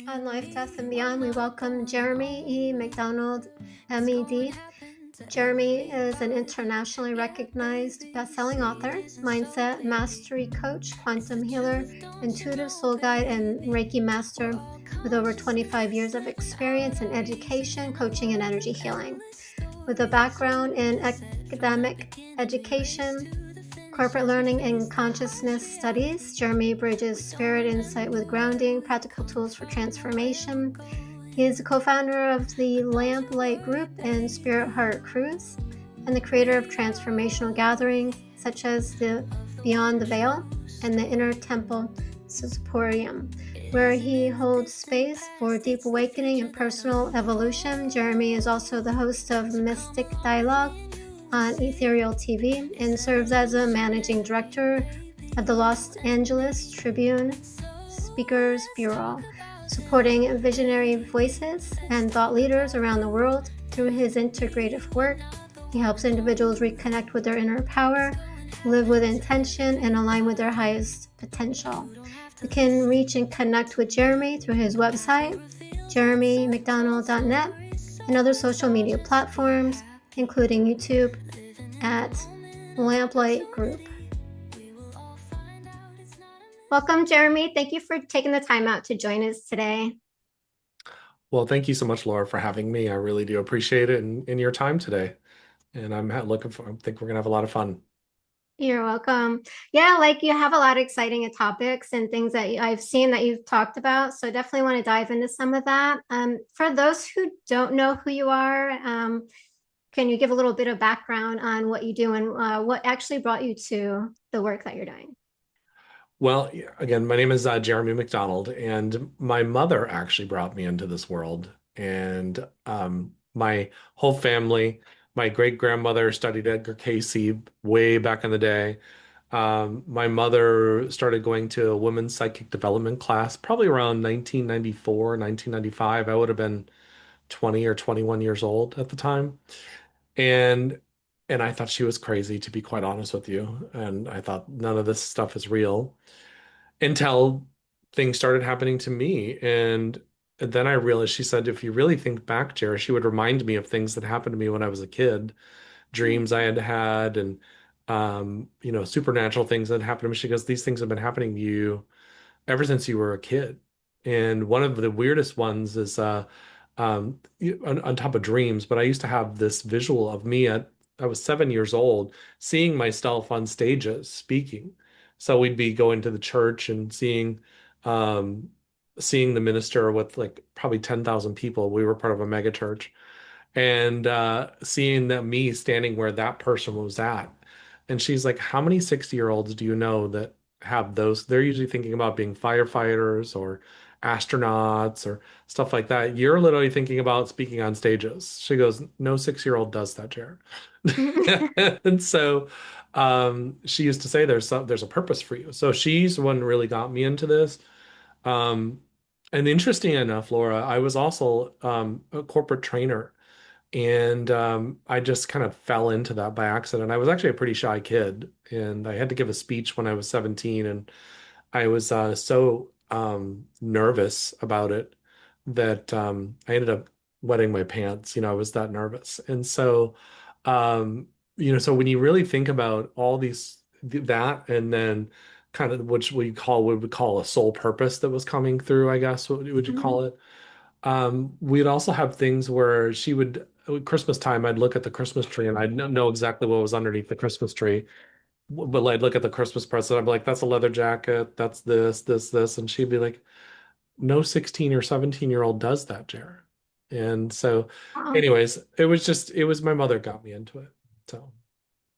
On Life, Death, and Beyond, we welcome Jeremy E. McDonald, M.Ed. Jeremy is an internationally recognized best-selling author, mindset mastery coach, quantum healer, intuitive soul guide, and Reiki Master with over 25 years of experience in education, coaching, and energy healing. With a background in academic education, corporate learning, and consciousness studies, Jeremy bridges spirit insight with grounding, practical tools for transformation. He is the co-founder of the Lamplight Group and Spirit Heart Cruise, and the creator of transformational gatherings such as the Beyond the Veil and the Inner Temple Sensorium, where he holds space for deep awakening and personal evolution. Jeremy is also the host of Mystic Dialogue on EtherealTV and serves as a managing director of the Los Angeles Tribune Speakers Bureau, supporting visionary voices and thought leaders around the world. Through his integrative work, he helps individuals reconnect with their inner power, live with intention, and align with their highest potential. You can reach and connect with Jeremy through his website, jeremymcdonald.net, and other social media platforms, including YouTube at Lamplight Group. Welcome, Jeremy. Thank you for taking the time out to join us today. Well, thank you so much, Laura, for having me. I really do appreciate it in your time today. And I think we're gonna have a lot of fun. You're welcome. Yeah, like you have a lot of exciting topics and things that I've seen that you've talked about. So definitely want to dive into some of that. For those who don't know who you are, can you give a little bit of background on what you do and what actually brought you to the work that you're doing? Well, again, my name is Jeremy McDonald, and my mother actually brought me into this world. And my whole family, my great-grandmother studied Edgar Cayce way back in the day. My mother started going to a women's psychic development class probably around 1994, 1995. I would have been 20 or 21 years old at the time. And I thought she was crazy, to be quite honest with you. And I thought none of this stuff is real until things started happening to me. And then I realized, she said, if you really think back, Jared, she would remind me of things that happened to me when I was a kid, dreams I had had, and supernatural things that happened to me. She goes, these things have been happening to you ever since you were a kid. And one of the weirdest ones is on top of dreams, but I used to have this visual of me I was 7 years old, seeing myself on stages speaking. So we'd be going to the church and seeing the minister with like probably 10,000 people. We were part of a mega church, and seeing that me standing where that person was at. And she's like, how many 60-year-olds do you know that have those? They're usually thinking about being firefighters or astronauts or stuff like that. You're literally thinking about speaking on stages. She goes, no 6-year-old does that, Jared. And so she used to say there's a purpose for you. So she's the one who really got me into this. And interesting enough, Laura, I was also a corporate trainer. And I just kind of fell into that by accident. I was actually a pretty shy kid, and I had to give a speech when I was 17, and I was so nervous about it that I ended up wetting my pants. I was that nervous. And so, so when you really think about all that, and then kind of what we would call a soul purpose that was coming through, I guess, what would you call it? We'd also have things where Christmas time, I'd look at the Christmas tree and I'd know exactly what was underneath the Christmas tree. But I'd look at the Christmas present, I'd be like, that's a leather jacket, that's this. And she'd be like, no 16 or 17-year-old does that, Jared. And so, anyways, it was my mother got me into it. So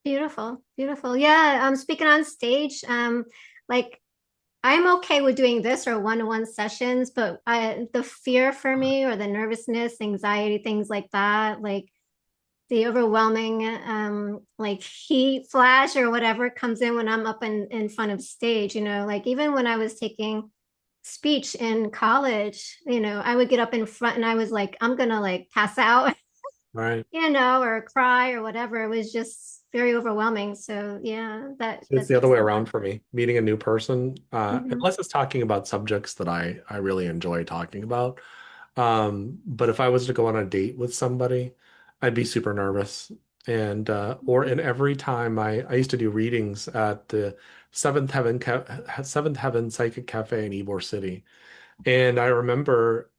Beautiful. Yeah, speaking on stage, like I'm okay with doing this or one-on-one sessions, but the fear for me, or the nervousness, anxiety, things like that, like the overwhelming like heat flash or whatever comes in when I'm up in front of stage, like even when I was taking speech in college, I would get up in front and I was like, I'm gonna like pass out, right. or cry or whatever. It was just very overwhelming. So yeah, It's that the other takes way a lot. around for me. Meeting a new person, Hmm. unless it's talking about subjects that I really enjoy talking about. But if I was to go on a date with somebody, I'd be super nervous. And or and every time I used to do readings at the Seventh Heaven Psychic Cafe in Ybor City. And I remember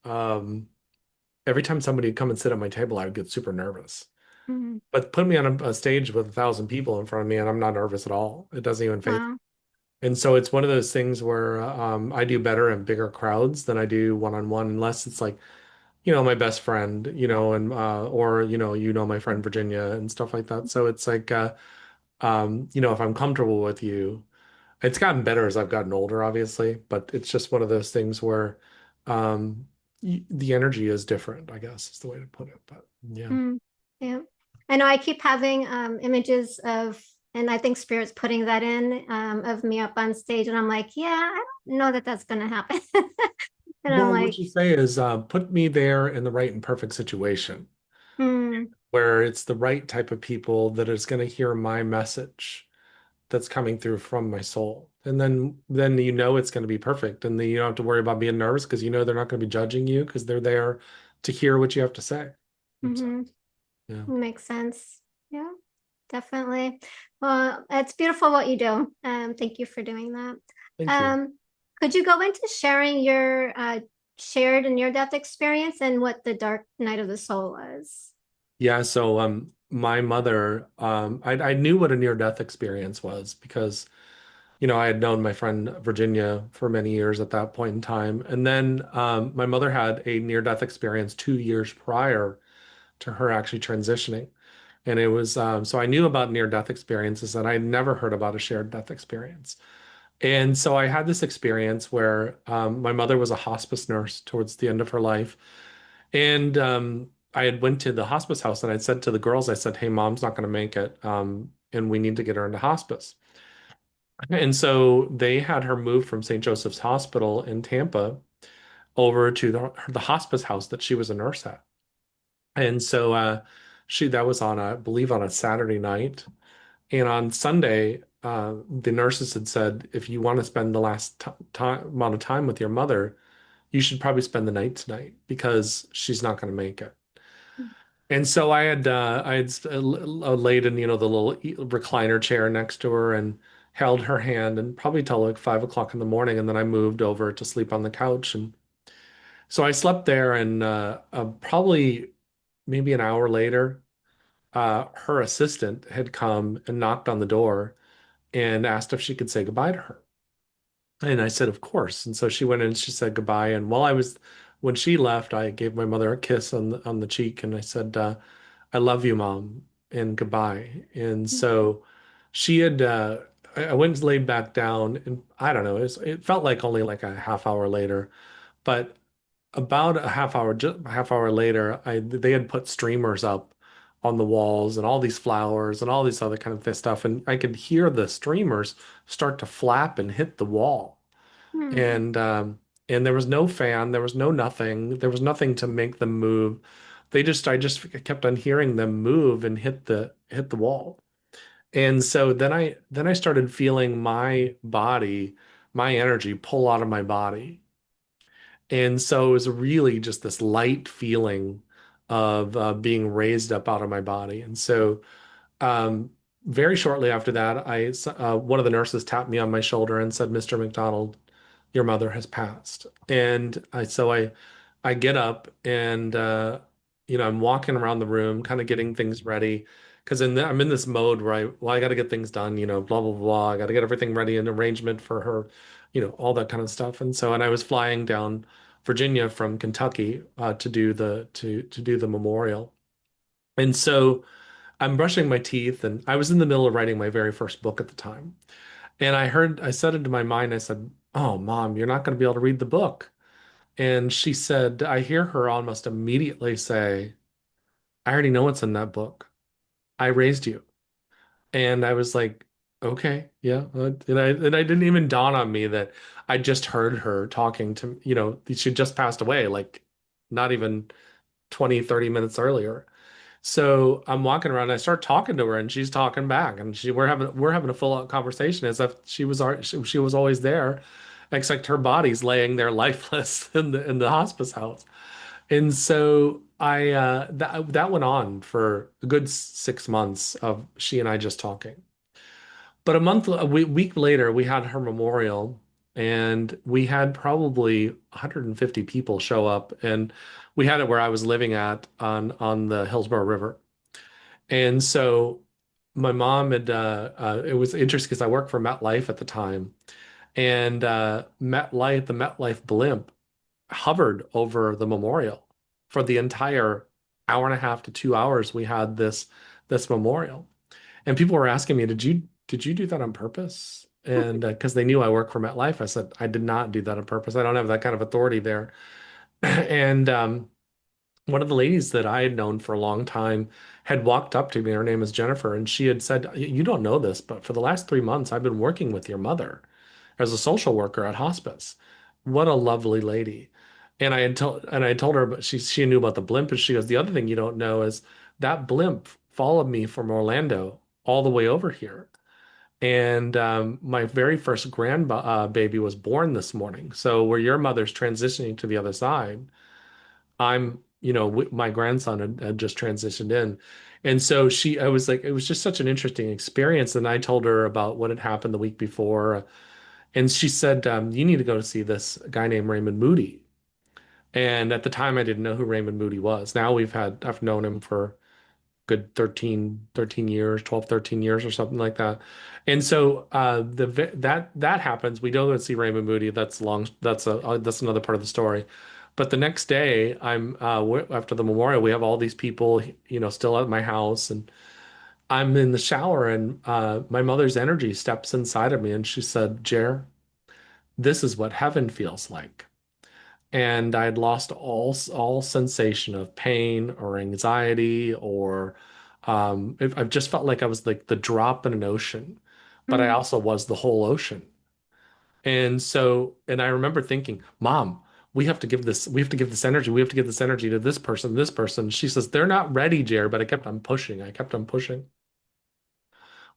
every time somebody would come and sit at my table, I would get super nervous. Hmm. But put me on a stage with 1,000 people in front of me, and I'm not nervous at all. It doesn't even phase. Wow. And so it's one of those things where I do better in bigger crowds than I do one-on-one, unless it's like, my best friend, and or my friend Virginia and stuff like that. So it's like, if I'm comfortable with you, it's gotten better as I've gotten older, obviously, but it's just one of those things where um, the energy is different, I guess is the way to put it. But yeah. Mm, yeah. I know I keep having images of, and I think Spirit's putting that in of me up on stage, and I'm like, yeah, I don't know that that's gonna happen. And I'm Well, what like, you say is put me there in the right and perfect situation hmm, where it's the right type of people that is going to hear my message that's coming through from my soul. And then it's going to be perfect. And then you don't have to worry about being nervous because they're not going to be judging you because they're there to hear what you have to say. And so, mm-hmm, yeah. makes sense. Yeah, definitely. Well, it's beautiful what you do. Thank you for doing that. Thank you. Um, could you go into sharing your shared and near-death experience and what the dark night of the soul was? Yeah, so my mother I knew what a near-death experience was because I had known my friend Virginia for many years at that point in time. And then my mother had a near-death experience 2 years prior to her actually transitioning. And it was, so I knew about near-death experiences and I never heard about a shared death experience. And so I had this experience where my mother was a hospice nurse towards the end of her life. And I had went to the hospice house and I said to the girls, I said, hey, mom's not going to make it. And we need to get her into hospice. And so they had her moved from St. Joseph's Hospital in Tampa over to the hospice house that she was a nurse at. And so that was on I believe on a Saturday night. And on Sunday, the nurses had said, if you want to spend the last time amount of time with your mother, you should probably spend the night tonight because she's not going to make it. And so I had laid in the little recliner chair next to her and held her hand and probably till like 5 o'clock in the morning, and then I moved over to sleep on the couch. And so I slept there, and probably maybe an hour later, her assistant had come and knocked on the door and asked if she could say goodbye to her. And I said, of course. And so she went in and she said goodbye. And when she left, I gave my mother a kiss on the cheek and I said, I love you, Mom, and goodbye. And so she had, I went and laid back down and I don't know, it felt like only like a half hour later, but about a half hour later, they had put streamers up on the walls and all these flowers and all these other kind of stuff. And I could hear the streamers start to flap and hit the wall. Hmm. And there was no fan, there was no nothing, there was nothing to make them move. I just kept on hearing them move and hit the wall. And so then I started feeling my body, my energy pull out of my body. And so it was really just this light feeling of being raised up out of my body. And so um, very shortly after that, one of the nurses tapped me on my shoulder and said, "Mr. McDonald, your mother has passed." And I get up and I'm walking around the room, kind of getting things ready because I'm in this mode where I got to get things done, blah blah blah. I got to get everything ready in arrangement for her, all that kind of stuff. And I was flying down Virginia from Kentucky to do the memorial. And so I'm brushing my teeth, and I was in the middle of writing my very first book at the time. And I said into my mind, I said, "Oh, Mom, you're not going to be able to read the book." And she said, I hear her almost immediately say, "I already know what's in that book. I raised you." And I was like, "Okay, yeah." And I didn't even dawn on me that I just heard her talking to, she just passed away, like not even 20, 30 minutes earlier. So I'm walking around, I start talking to her and she's talking back and we're having a full out conversation as if she was always there, except her body's laying there lifeless in the hospice house. And so that went on for a good 6 months of she and I just talking. But week later, we had her memorial, and we had probably 150 people show up, and we had it where I was living at on the Hillsborough River. And so my mom had it was interesting because I worked for MetLife at the time, and the MetLife blimp hovered over the memorial for the entire hour and a half to 2 hours we had this memorial. And people were asking me, did you do that on purpose? And because they knew I work for MetLife, I said, I did not do that on purpose. I don't have that kind of authority there. And one of the ladies that I had known for a long time had walked up to me. Her name is Jennifer, and she had said, "You don't know this, but for the last 3 months, I've been working with your mother as a social worker at hospice. What a lovely lady." And I told her, but she knew about the blimp, and she goes, "The other thing you don't know is that blimp followed me from Orlando all the way over here." And my very first baby was born this morning. So where your mother's transitioning to the other side, my grandson had just transitioned in. And so I was like, it was just such an interesting experience. And I told her about what had happened the week before. And she said, you need to go to see this guy named Raymond Moody. And at the time, I didn't know who Raymond Moody was. Now I've known him for good 13 years, 12, 13 years or something like that. And so that happens. We don't go see Raymond Moody. That's long. That's another part of the story. But the next day, after the memorial, we have all these people, still at my house, and I'm in the shower, and my mother's energy steps inside of me, and she said, "Jer, this is what heaven feels like." And I had lost all sensation of pain or anxiety or I've just felt like I was like the drop in an ocean, but I Mm-hmm. also was the whole ocean. And I remember thinking, Mom, we have to give this energy, we have to give this energy to this person, this person. She says, they're not ready, Jared, but I kept on pushing. I kept on pushing.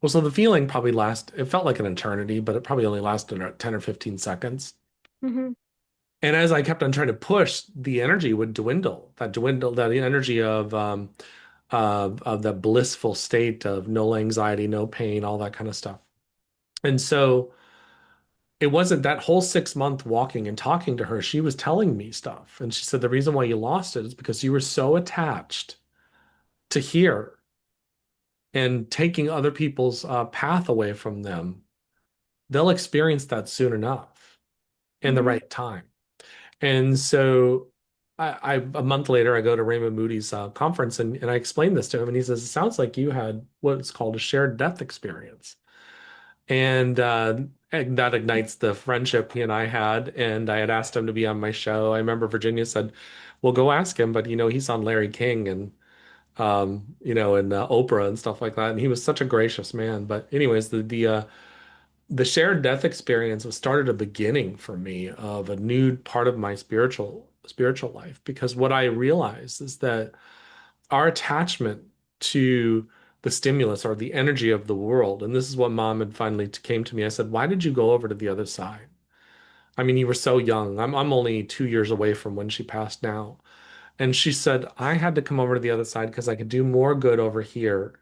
Well, so the feeling it felt like an eternity, but it probably only lasted 10 or 15 seconds. Mm-hmm. And as I kept on trying to push, the energy would dwindle, that energy of the blissful state of no anxiety, no pain, all that kind of stuff. And so it wasn't that whole 6 month walking and talking to her. She was telling me stuff. And she said, the reason why you lost it is because you were so attached to here and taking other people's path away from them. They'll experience that soon enough in the Mm-hmm. right time. And so a month later, I go to Raymond Moody's conference and I explained this to him. And he says, it sounds like you had what's called a shared death experience. And that ignites the friendship he and I had. And I had asked him to be on my show. I remember Virginia said, well, go ask him. But, he's on Larry King and Oprah and stuff like that. And he was such a gracious man. But anyways, the shared death experience was started a beginning for me of a new part of my spiritual life, because what I realized is that our attachment to the stimulus or the energy of the world, and this is what Mom had finally came to me. I said, why did you go over to the other side? I mean, you were so young. I'm only 2 years away from when she passed now. And she said, I had to come over to the other side because I could do more good over here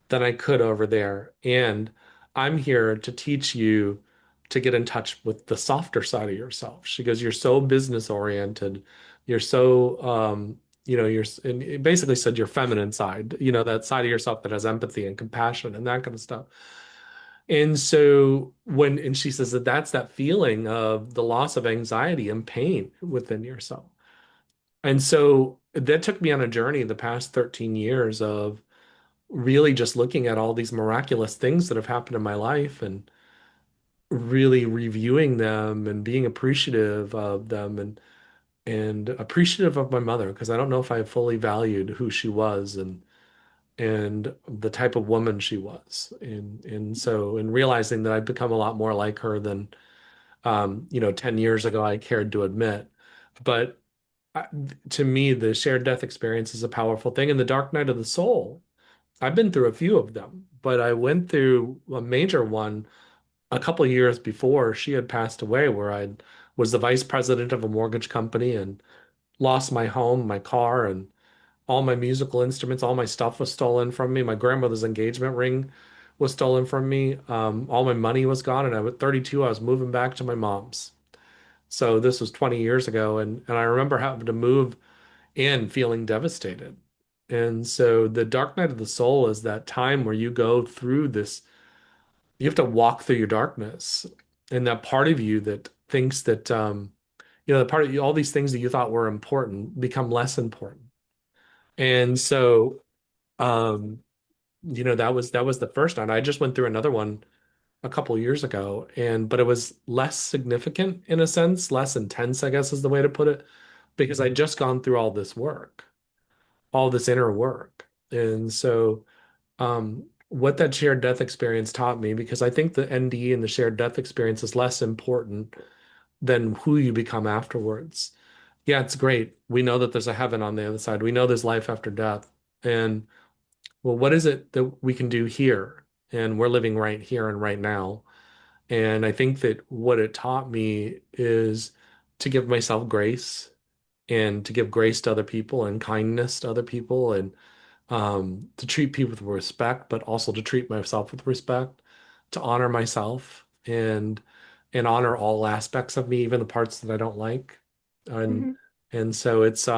than I could over there. And I'm here to teach you to get in touch with the softer side of yourself. She goes, you're so business oriented. You're so, and it basically said your feminine side, that side of yourself that has empathy and compassion and that kind of stuff. And so and she says that's that feeling of the loss of anxiety and pain within yourself. And so that took me on a journey the past 13 years of really just looking at all these miraculous things that have happened in my life and really reviewing them and being appreciative of them and appreciative of my mother, because I don't know if I fully valued who she was and the type of woman she was. And so in realizing that I've become a lot more like her than 10 years ago I cared to admit. But I, to me, the shared death experience is a powerful thing. And the dark night of the soul, I've been through a few of them, but I went through a major one a couple of years before she had passed away, where I was the vice president of a mortgage company and lost my home, my car, and all my musical instruments, all my stuff was stolen from me. My grandmother's engagement ring was stolen from me. All my money was gone, and I was 32. I was moving back to my mom's. So this was 20 years ago, and I remember having to move in feeling devastated. And so the dark night of the soul is that time where you go through this, you have to walk through your darkness. And that part of you that thinks that the part of you, all these things that you thought were important become less important. And so um, that was the first night. I just went through another one a couple years ago, and but it was less significant in a sense, less intense, I guess is the way to put it, because I'd just gone through all this work, all this inner work. And so what that shared death experience taught me, because I think the NDE and the shared death experience is less important than who you become afterwards. Yeah, it's great. We know that there's a heaven on the other side. We know there's life after death. And well, what is it that we can do here? And we're living right here and right now. And I think that what it taught me is to give myself grace and to give grace to other people and kindness to other people and to treat people with respect, but also to treat myself with respect, to honor myself and honor all aspects of me, even the parts that I don't like. And Hmm. and so it's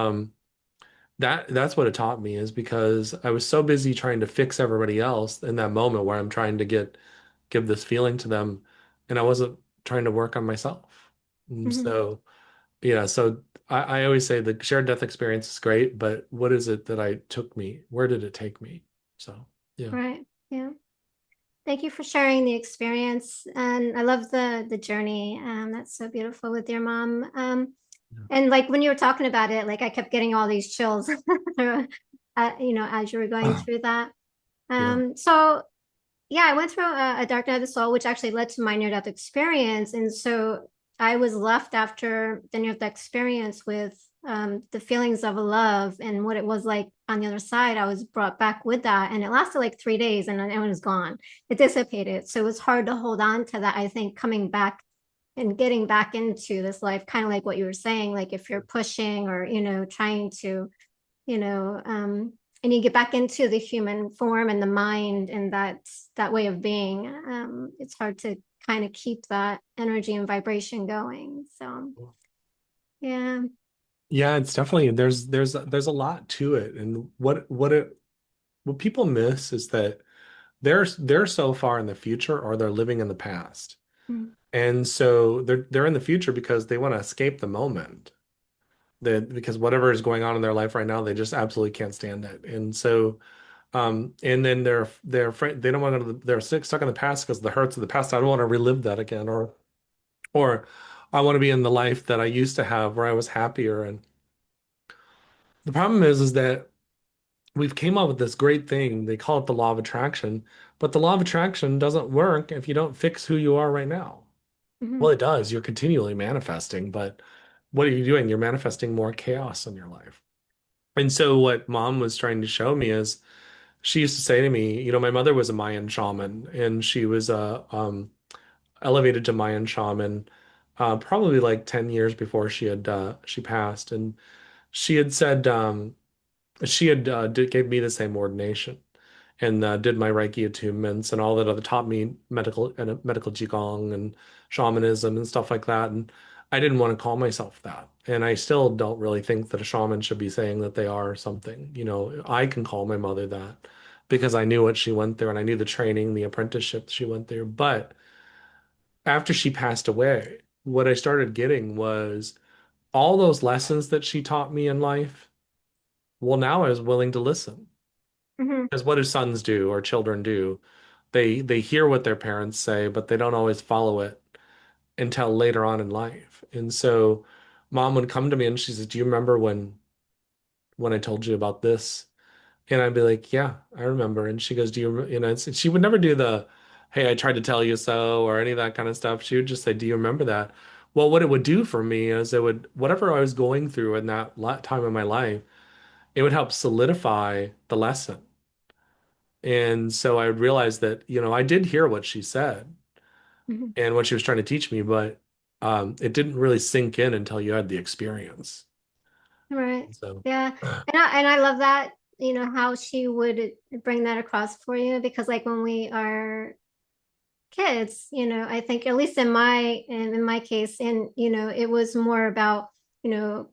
that's what it taught me is because I was so busy trying to fix everybody else in that moment where I'm trying to give this feeling to them and I wasn't trying to work on myself. And Hmm. so yeah, so I always say the shared death experience is great, but what is it that I took me? Where did it take me? So yeah. Right. Yeah. Thank you for sharing the experience. And I love the journey. That's so beautiful with your mom. And like when you were talking about it, like I kept getting all these chills, as you were going Yeah. through that. Yeah. So yeah, I went through a dark night of the soul, which actually led to my near-death experience. And so I was left after the near-death experience with the feelings of love and what it was like on the other side. I was brought back with that, and it lasted like 3 days, and then it was gone. It dissipated. So it was hard to hold on to that. I think coming back and getting back into this life, kind of like what you were saying, like if you're pushing or trying to you know and you get back into the human form and the mind and that way of being. It's hard to kind of keep that energy and vibration going. So yeah. Yeah, it's definitely there's a lot to it. And what people miss is that they're so far in the future or they're living in the past. Mm-hmm. And so they're in the future because they want to escape the moment. That because whatever is going on in their life right now, they just absolutely can't stand it. And so and then they're afraid they don't want to they're stuck in the past because the hurts of the past. I don't want to relive that again, or I want to be in the life that I used to have where I was happier. And the problem is that we've came up with this great thing. They call it the law of attraction, but the law of attraction doesn't work if you don't fix who you are right now. Mm-hmm. Well, it does. You're continually manifesting, but what are you doing? You're manifesting more chaos in your life. And so what mom was trying to show me is she used to say to me, my mother was a Mayan shaman and she was elevated to Mayan shaman probably like 10 years before she passed. And she had said she had gave me the same ordination and did my Reiki attunements and all that other taught me medical qigong and shamanism and stuff like that. And I didn't want to call myself that. And I still don't really think that a shaman should be saying that they are something. I can call my mother that because I knew what she went through and I knew the training, the apprenticeship she went through. But after she passed away, what I started getting was all those lessons that she taught me in life. Well, now I was willing to listen. Mm-hmm. Because what do sons do or children do? They hear what their parents say, but they don't always follow it until later on in life. And so mom would come to me and she says, "Do you remember when I told you about this?" And I'd be like, "Yeah, I remember." And she goes, "Do you, she would never do the, 'Hey, I tried to tell you so,' or any of that kind of stuff. She would just say, 'Do you remember that?' Well, what it would do for me is it would, whatever I was going through in that time in my life, it would help solidify the lesson. And so I realized that, I did hear what she said Mhm. and what she was trying to teach me, but it didn't really sink in until you had the experience. Right. So, Yeah. And I love that, how she would bring that across for you because like when we are kids, I think at least in my case, and it was more about,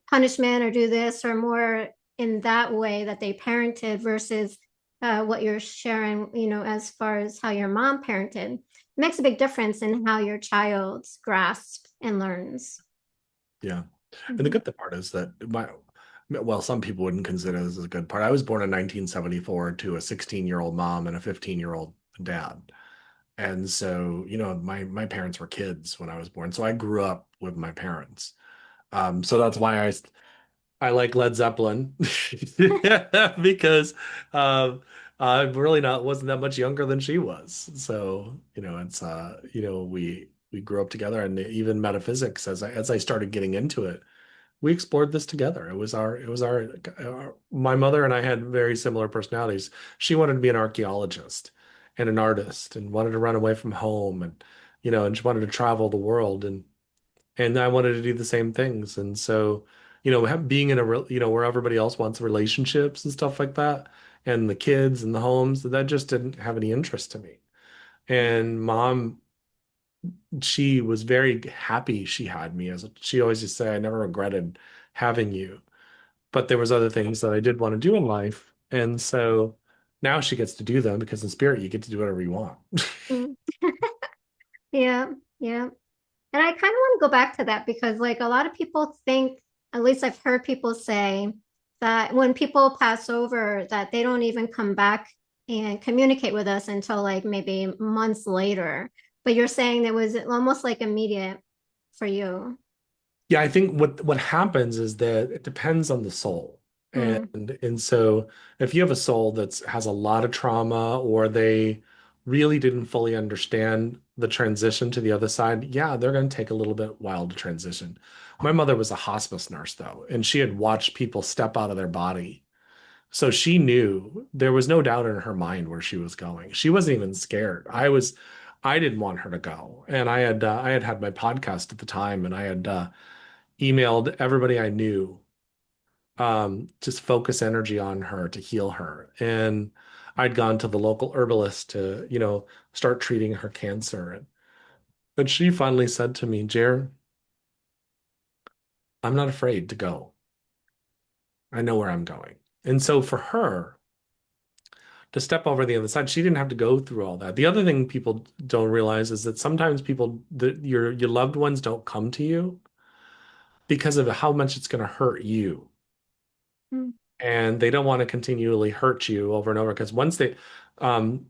punishment or do this or more in that way that they parented versus what you're sharing, as far as how your mom parented. It makes a big difference in how your child grasps and learns. yeah. And the Mhm. good part is that well, some people wouldn't consider this as a good part. I was born in 1974 to a 16-year-old mom and a 15-year-old dad. And so, my parents were kids when I was born. So I grew up with my parents. So that's why I like Led Zeppelin because um, I'm really not wasn't that much younger than she was. So, it's we grew up together, and even metaphysics as I started getting into it, we explored this together. My mother and I had very similar personalities. She wanted to be an archaeologist and an artist and wanted to run away from home, and she wanted to travel the world, and I wanted to do the same things. And so, being in where everybody else wants relationships and stuff like that, and the kids and the homes, that just didn't have any interest to me. And mom, she was very happy she had me she always used to say, I never regretted having you. But there was other things that I did want to do in life. And so now she gets to do them because in spirit, you get to do whatever you want. Mm. Yeah, yeah. And I kind of want to go back to that because, like, a lot of people think, at least I've heard people say, that when people pass over, that they don't even come back and communicate with us until like maybe months later. But you're saying it was almost like immediate for you. Yeah, I think what happens is that it depends on the soul. Mm, And so if you have a soul that has a lot of trauma or they really didn't fully understand the transition to the other side, yeah, they're going to take a little bit while to transition. My mother was a hospice nurse though, and she had watched people step out of their body. So she knew there was no doubt in her mind where she was going. She wasn't even scared. I didn't want her to go. And I had my podcast at the time, and I had emailed everybody I knew, just focus energy on her to heal her. And I'd gone to the local herbalist to, start treating her cancer. And she finally said to me, Jer, I'm not afraid to go. I know where I'm going. And so for her to step over the other side, she didn't have to go through all that. The other thing people don't realize is that sometimes your loved ones don't come to you because of how much it's going to hurt you. mm, And they don't want to continually hurt you over and over because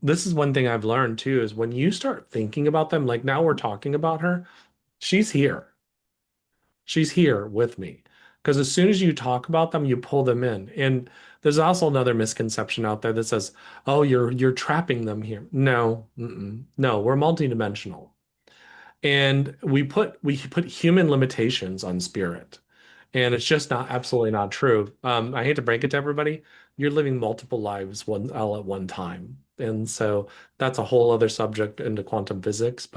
this is one thing I've learned too, is when you start thinking about them, like now we're talking about her, she's here. She's here with me. Because as soon as you talk about them, you pull them in. And there's also another misconception out there that says, "Oh, you're trapping them here." No, no, we're multidimensional. And we put human limitations on spirit. And it's just not absolutely not true. I hate to break it to everybody. You're living multiple lives all at one time. And so that's a whole other subject into quantum physics.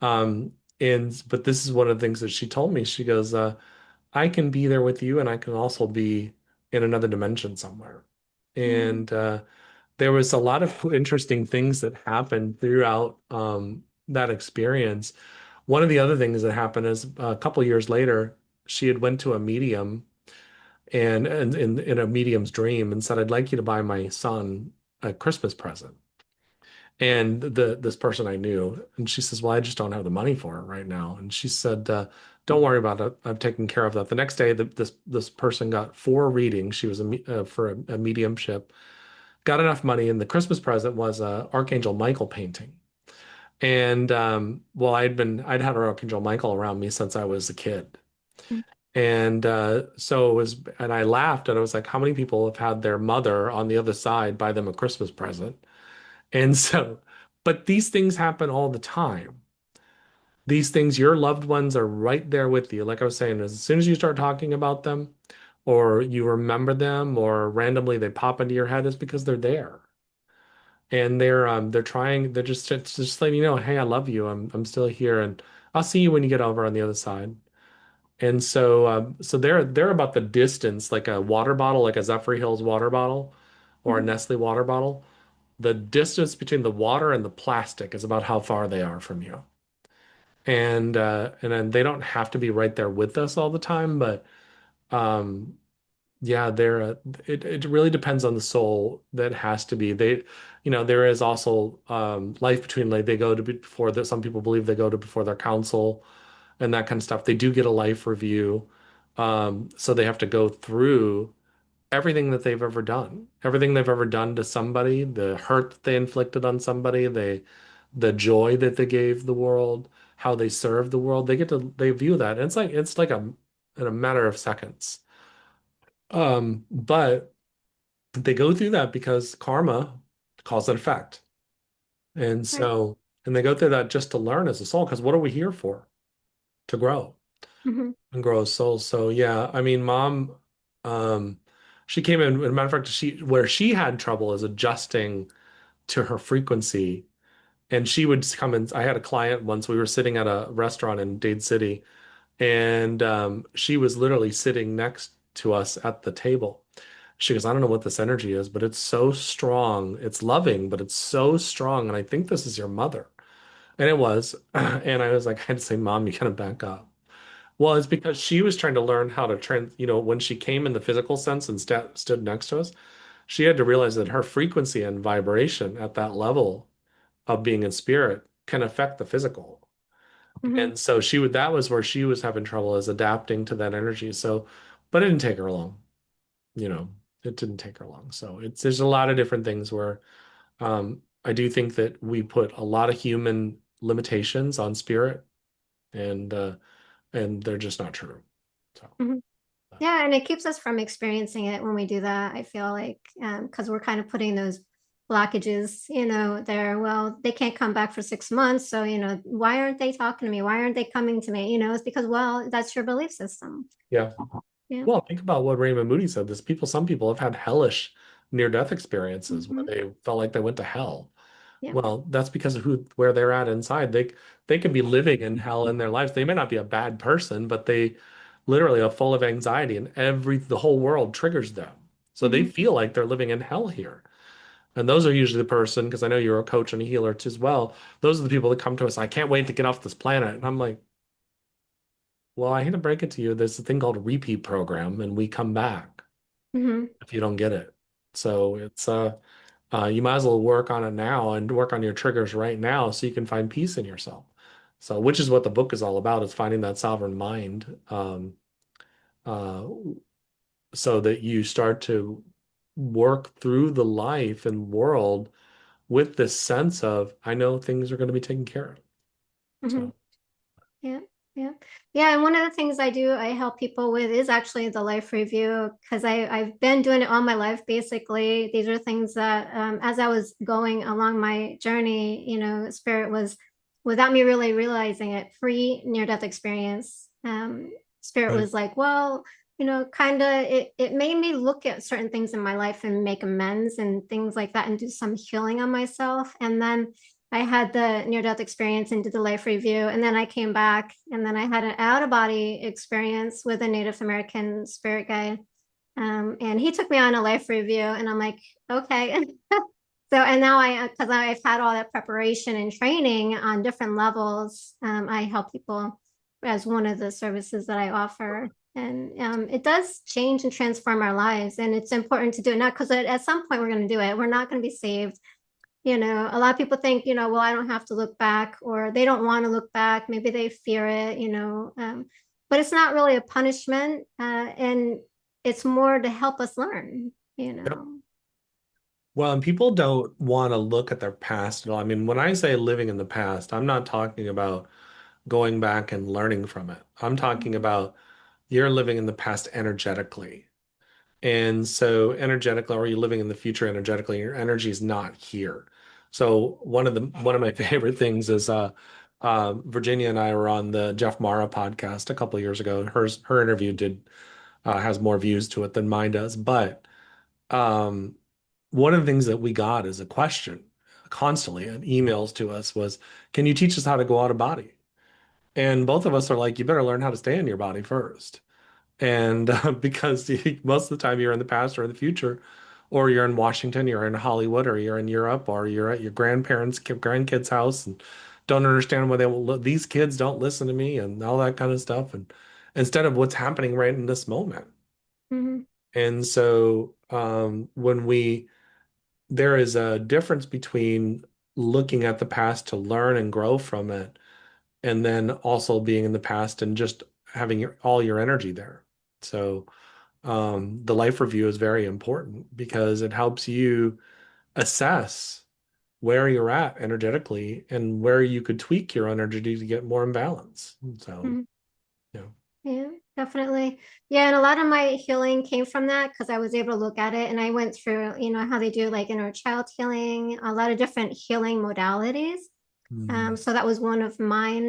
Um, but this is one of the things that she told me. She goes, I can be there with you, and I can also be in another dimension somewhere. mm, And there was a lot of interesting things that happened throughout that experience. One of the other things that happened is a couple years later, she had went to a medium and in a medium's dream and said, I'd like you to buy my son a Christmas present. And this person I knew, and she says, well, I just don't have the money for it right now. And she said, don't worry about it. I've taken care of that. The next day, this person got 4 readings. She was for a mediumship, got enough money, and the Christmas present was a Archangel Michael painting. And well, I'd had Archangel Michael around me since I was a kid. mm, And so it was, and I laughed and I was like, how many people have had their mother on the other side buy them a Christmas present? And so, but these things happen all the time. These things, your loved ones are right there with you. Like I was saying, as soon as you start talking about them, or you remember them, or randomly they pop into your head, it's because they're there. And they're trying, they're just it's just letting you know, hey, I love you. I'm still here, and I'll see you when you get over on the other side. And so they're about the distance, like a water bottle, like a Zephyr Hills water bottle or a Mhm. Nestle water bottle. The distance between the water and the plastic is about how far they are from you. And then they don't have to be right there with us all the time, but um yeah, it really depends on the soul that has to be. There is also life between, like they go to before that, some people believe they go to before their council and that kind of stuff. They do get a life review. So they have to go through everything that they've ever done, everything they've ever done to somebody, the hurt that they inflicted on somebody, the joy that they gave the world, how they served the world. They view that. And it's like in a matter of seconds. But they go through that because karma cause and effect. And Right. so, and they go through that just to learn as a soul, because what are we here for? To grow Hmm. and grow as souls. So yeah, I mean, mom, um, she came in, as a matter of fact, where she had trouble is adjusting to her frequency. And she would come in. I had a client once, we were sitting at a restaurant in Dade City, and she was literally sitting next to us at the table. She goes, I don't know what this energy is, but it's so strong. It's loving, but it's so strong. And I think this is your mother. And it was. And I was like, I had to say, Mom, you gotta back up. Well, it's because she was trying to learn how to when she came in the physical sense and stood next to us, she had to realize that her frequency and vibration at that level of being in spirit can affect the physical. Hmm. And so that was where she was having trouble, is adapting to that energy. So, but it didn't take her long, you know, it didn't take her long. So there's a lot of different things where I do think that we put a lot of human limitations on spirit, and they're just not true. So Hmm. uh, Yeah, and it keeps us from experiencing it when we do that. I feel like because we're kind of putting those blockages, there. Well, they can't come back for 6 months, so why aren't they talking to me? Why aren't they coming to me? It's because, well, that's your belief system. yeah. Yeah. Well, think about what Raymond Moody said. Some people have had hellish near-death experiences where Hmm. they felt like they went to hell. Yeah. Well, that's because of where they're at inside. They could be living in hell in their lives. They may not be a bad person, but they literally are full of anxiety, and the whole world triggers them. So they Hmm. feel like they're living in hell here. And those are usually the person, because I know you're a coach and a healer too as well. Those are the people that come to us. I can't wait to get off this planet. And I'm like, well, I hate to break it to you. There's a thing called a repeat program, and we come back Hmm. if you don't get it. So you might as well work on it now and work on your triggers right now so you can find peace in yourself. So, which is what the book is all about, is finding that sovereign mind, uh, so that you start to work through the life and world with this sense of, I know things are going to be taken care of. Hmm. So, Yeah, yeah, yeah. And one of the things I help people with is actually the life review, because I've been doing it all my life. Basically, these are things that as I was going along my journey, Spirit was, without me really realizing it, pre near death experience. Spirit right. was like, well, kind of, it made me look at certain things in my life and make amends and things like that, and do some healing on myself. And then I had the near death experience and did the life review. And then I came back, and then I had an out of body experience with a Native American spirit guide. And he took me on a life review, and I'm like, okay. So, and now because I've had all that preparation and training on different levels, I help people as one of the services that I offer. And it does change and transform our lives. And it's important to do it now, because at some point we're going to do it. We're not going to be saved. A lot of people think, well, I don't have to look back, or they don't want to look back. Maybe they fear it, but it's not really a punishment. And it's more to help us learn, you Yep. know. Well, and people don't want to look at their past at all. I mean, when I say living in the past, I'm not talking about going back and learning from it. I'm talking about you're living in the past energetically. And so energetically, or you're living in the future energetically, your energy is not here. So one of my favorite things is Virginia and I were on the Jeff Mara podcast a couple of years ago. Her interview did has more views to it than mine does. But um, one of the things that we got as a question constantly in emails to us was, "Can you teach us how to go out of body?" And both of us are like, "You better learn how to stay in your body first." And because most of the time you're in the past or in the future, or you're in Washington, you're in Hollywood, or you're in Europe, or you're at your grandparents' grandkids' house and don't understand why these kids don't listen to me and all that kind of stuff. And instead of what's happening right in this moment. Hmm. And so there is a difference between looking at the past to learn and grow from it, and then also being in the past and just having all your energy there. So the life review is very important because it helps you assess where you're at energetically and where you could tweak your energy to get more in balance. So, Hmm. yeah. Yeah, definitely. Yeah, and a lot of my healing came from that because I was able to look at it and I went through, how they do like inner child healing, a lot of different healing modalities. Mm. So that was one of mine,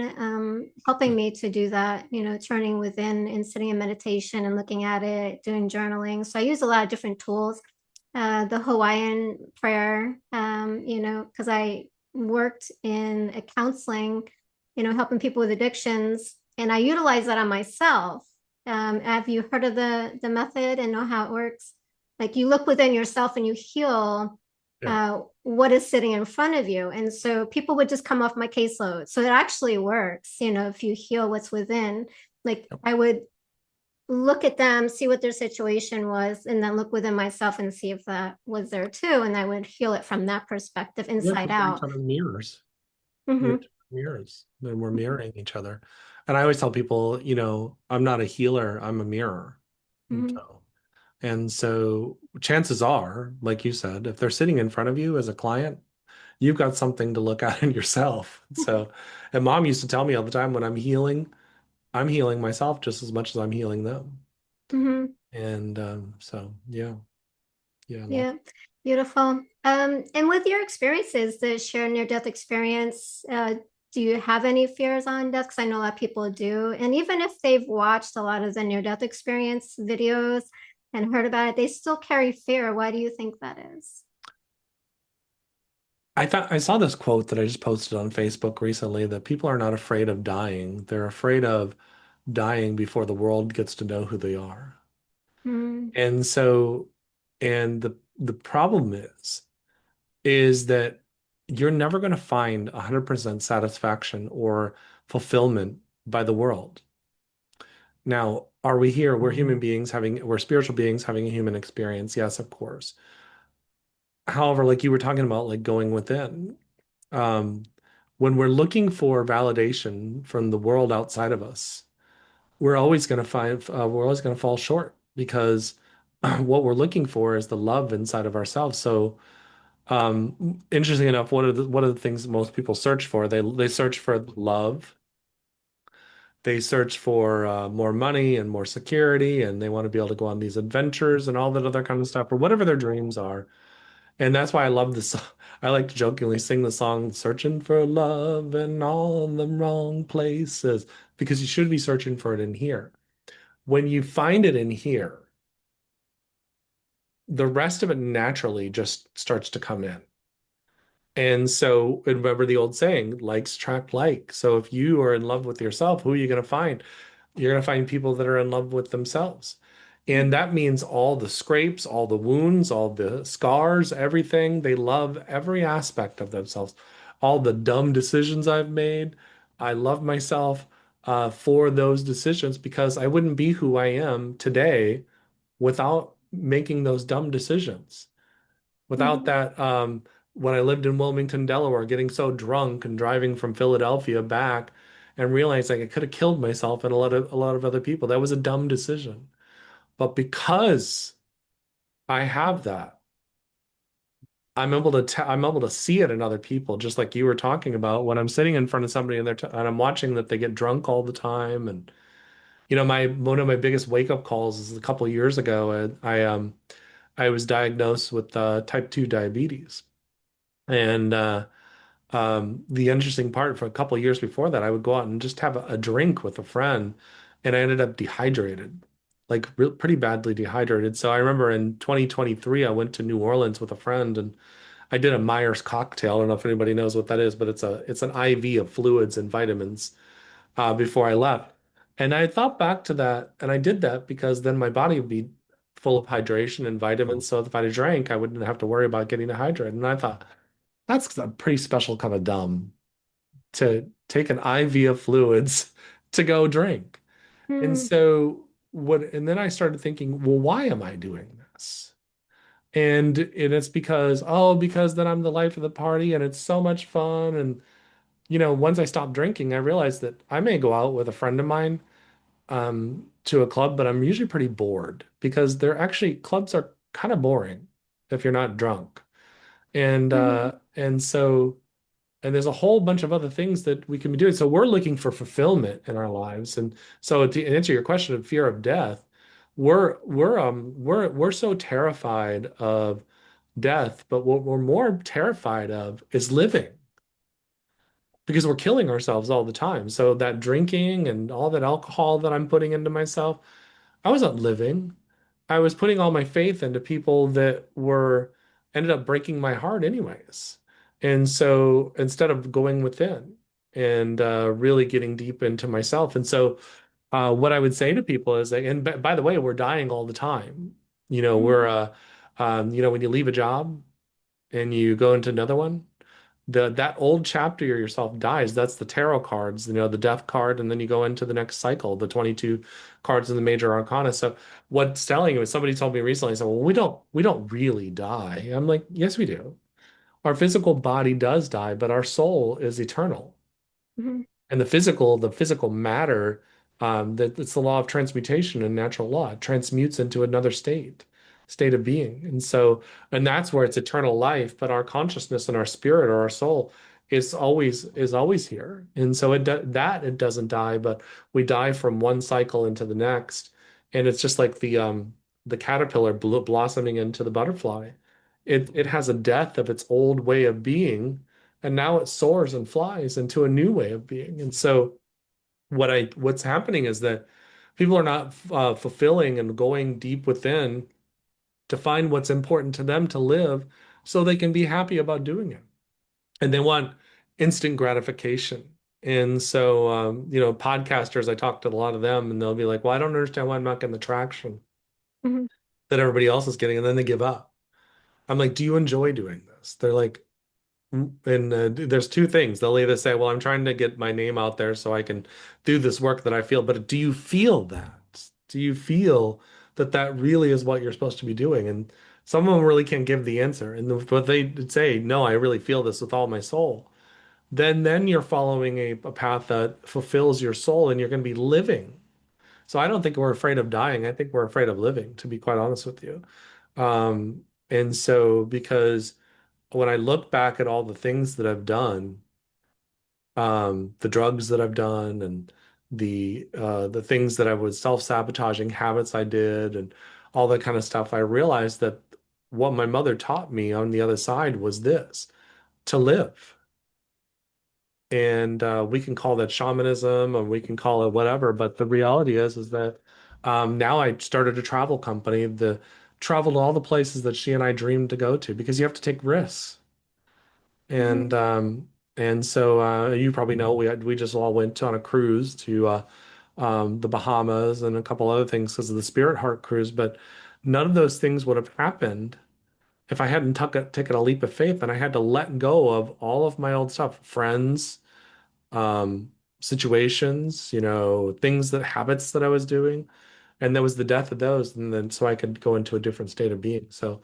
helping me to do that, turning within and sitting in meditation and looking at it, doing journaling. So I use a lot of different tools. The Hawaiian prayer, because I worked in a counseling, helping people with addictions, and I utilize that on myself. Have you heard of the method and know how it works? Like you look within yourself and you heal Yeah. what is sitting in front of you. And so people would just come off my caseload. So it actually works, if you heal what's within. Like Yep. I would look at them, see what their situation was, and then look within myself and see if that was there too. And I would heal it from that perspective, Yeah, inside because we're each out. other's mirrors. We're Hmm. each other's mirrors. And we're mirroring each other. And I always tell people, I'm not a healer, I'm a mirror. And Hmm. so chances are, like you said, if they're sitting in front of you as a client, you've got something to look at in yourself. So, and mom used to tell me all the time when I'm healing myself just as much as I'm healing them. Hmm. And so, yeah, yeah, I love Yeah, beautiful. And with your experiences, the share near-death experience, do you have any fears on death? Because I know a lot of people do. And even if they've watched a lot of the near-death experience videos and heard about it, they still carry fear. Why do you think that is? I saw this quote that I just posted on Facebook recently that people are not afraid of dying. They're afraid of dying before the world gets to know who they are. Mm, And so, and the problem is that you're never going to find 100% satisfaction or fulfillment by the world. Now, are we here? We're spiritual beings having a human experience. Yes, of course. However, like you were talking about, like going within, um, when we're looking for validation from the world outside of us, we're always going to fall short because what we're looking for is the love inside of ourselves. So, interesting enough, one of the things most people search for, they search for love, they search for more money and more security, and they want to be able to go on these adventures and all that other kind of stuff, or whatever their dreams are. And that's why I love this. I like to jokingly sing the song "Searching for Love in All the Wrong Places" because you should be searching for it in here. When you find it in here, the rest of it naturally just starts to come in. And so remember the old saying, likes attract like. So if you are in love with yourself, who are you going to find? You're going to find people that are in love with themselves. And that means all the scrapes, all the wounds, all the scars, everything. They love every aspect of themselves. All the dumb decisions I've made. I love myself for those decisions because I wouldn't be who I am today without making those dumb decisions. Without mhm, that, when I lived in Wilmington, Delaware, getting so drunk and driving from Philadelphia back and realizing I could have killed myself and a lot of other people. That was a dumb decision. But because I have that, I'm able to see it in other people, just like you were talking about. When I'm sitting in front of somebody and and I'm watching that they get drunk all the time, and my one of my biggest wake up calls is a couple of years ago. I was diagnosed with type 2 diabetes. And The interesting part for a couple of years before that, I would go out and just have a drink with a friend, and I ended up dehydrated, like pretty badly dehydrated. So I remember in 2023, I went to New Orleans with a friend, and I did a Myers cocktail. I don't know if anybody knows what that is, but it's an IV of fluids and vitamins before I left. And I thought back to that, and I did that because then my body would be full of hydration and vitamins. So if I drank, I wouldn't have to worry about getting dehydrated. And I thought that's a pretty special kind of dumb to take an IV of fluids to go drink. And Mm, so and then I started thinking, well, why am I doing this? And it's because then I'm the life of the party and it's so much fun. And once I stopped drinking, I realized that I may go out with a friend of mine to a club, but I'm usually pretty bored because they're actually clubs are kind of boring if you're not drunk. And mhm, there's a whole bunch of other things that we can be doing. So we're looking for fulfillment in our lives. And so to answer your question of fear of death, we're so terrified of death, but what we're more terrified of is living because we're killing ourselves all the time. So that drinking and all that alcohol that I'm putting into myself, I wasn't living. I was putting all my faith into people that were ended up breaking my heart anyways. And so instead of going within and really getting deep into myself. And so what I would say to people is that, and by the way, we're dying all the time. mhm, When you leave a job and you go into another one, that old chapter of yourself dies. That's the tarot cards, the death card, and then you go into the next cycle, the 22 cards in the major arcana. So what's telling you is somebody told me recently, said, well, we don't really die. I'm like, yes, we do. Our physical body does die, but our soul is eternal. mhm, And the physical matter, that it's the law of transmutation and natural law. It transmutes into another state of being. And that's where it's eternal life, but our consciousness and our spirit or our soul is always here. And so it doesn't die, but we die from one cycle into the next. And it's just like the caterpillar blossoming into the butterfly. It has a death of its old way of being, and now it soars and flies into a new way of being. And so what's happening is that people are not fulfilling and going deep within to find what's important to them to live so they can be happy about doing it. And they want instant gratification. And so, podcasters, I talk to a lot of them and they'll be like, well, I don't understand why I'm not getting the traction mhm, that everybody else is getting. And then they give up. I'm like, do you enjoy doing this? They're like, and there's two things. They'll either say, well, I'm trying to get my name out there so I can do this work that I feel, but do you feel that? Do you feel that that really is what you're supposed to be doing? And some of them really can't give the answer. But they say, no, I really feel this with all my soul. Then you're following a path that fulfills your soul and you're going to be living. So I don't think we're afraid of dying. I think we're afraid of living, to be quite honest with you. And so because when I look back at all the things that I've done, the drugs that I've done and the things that I was self-sabotaging habits I did and all that kind of stuff, I realized that what my mother taught me on the other side was this, to live. And we can call that shamanism or we can call it whatever, but the reality is that now I started a travel company, the travel to all the places that she and I dreamed to go to because you have to take risks. mhm, And so you probably know we just all went on a cruise to the Bahamas and a couple other things because of the Spirit Heart cruise, but none of those things would have happened if I hadn't taken a leap of faith and I had to let go of all of my old stuff, friends, um, situations, things habits that I was doing. And there was the death of those, and then so I could go into a different state of being. So,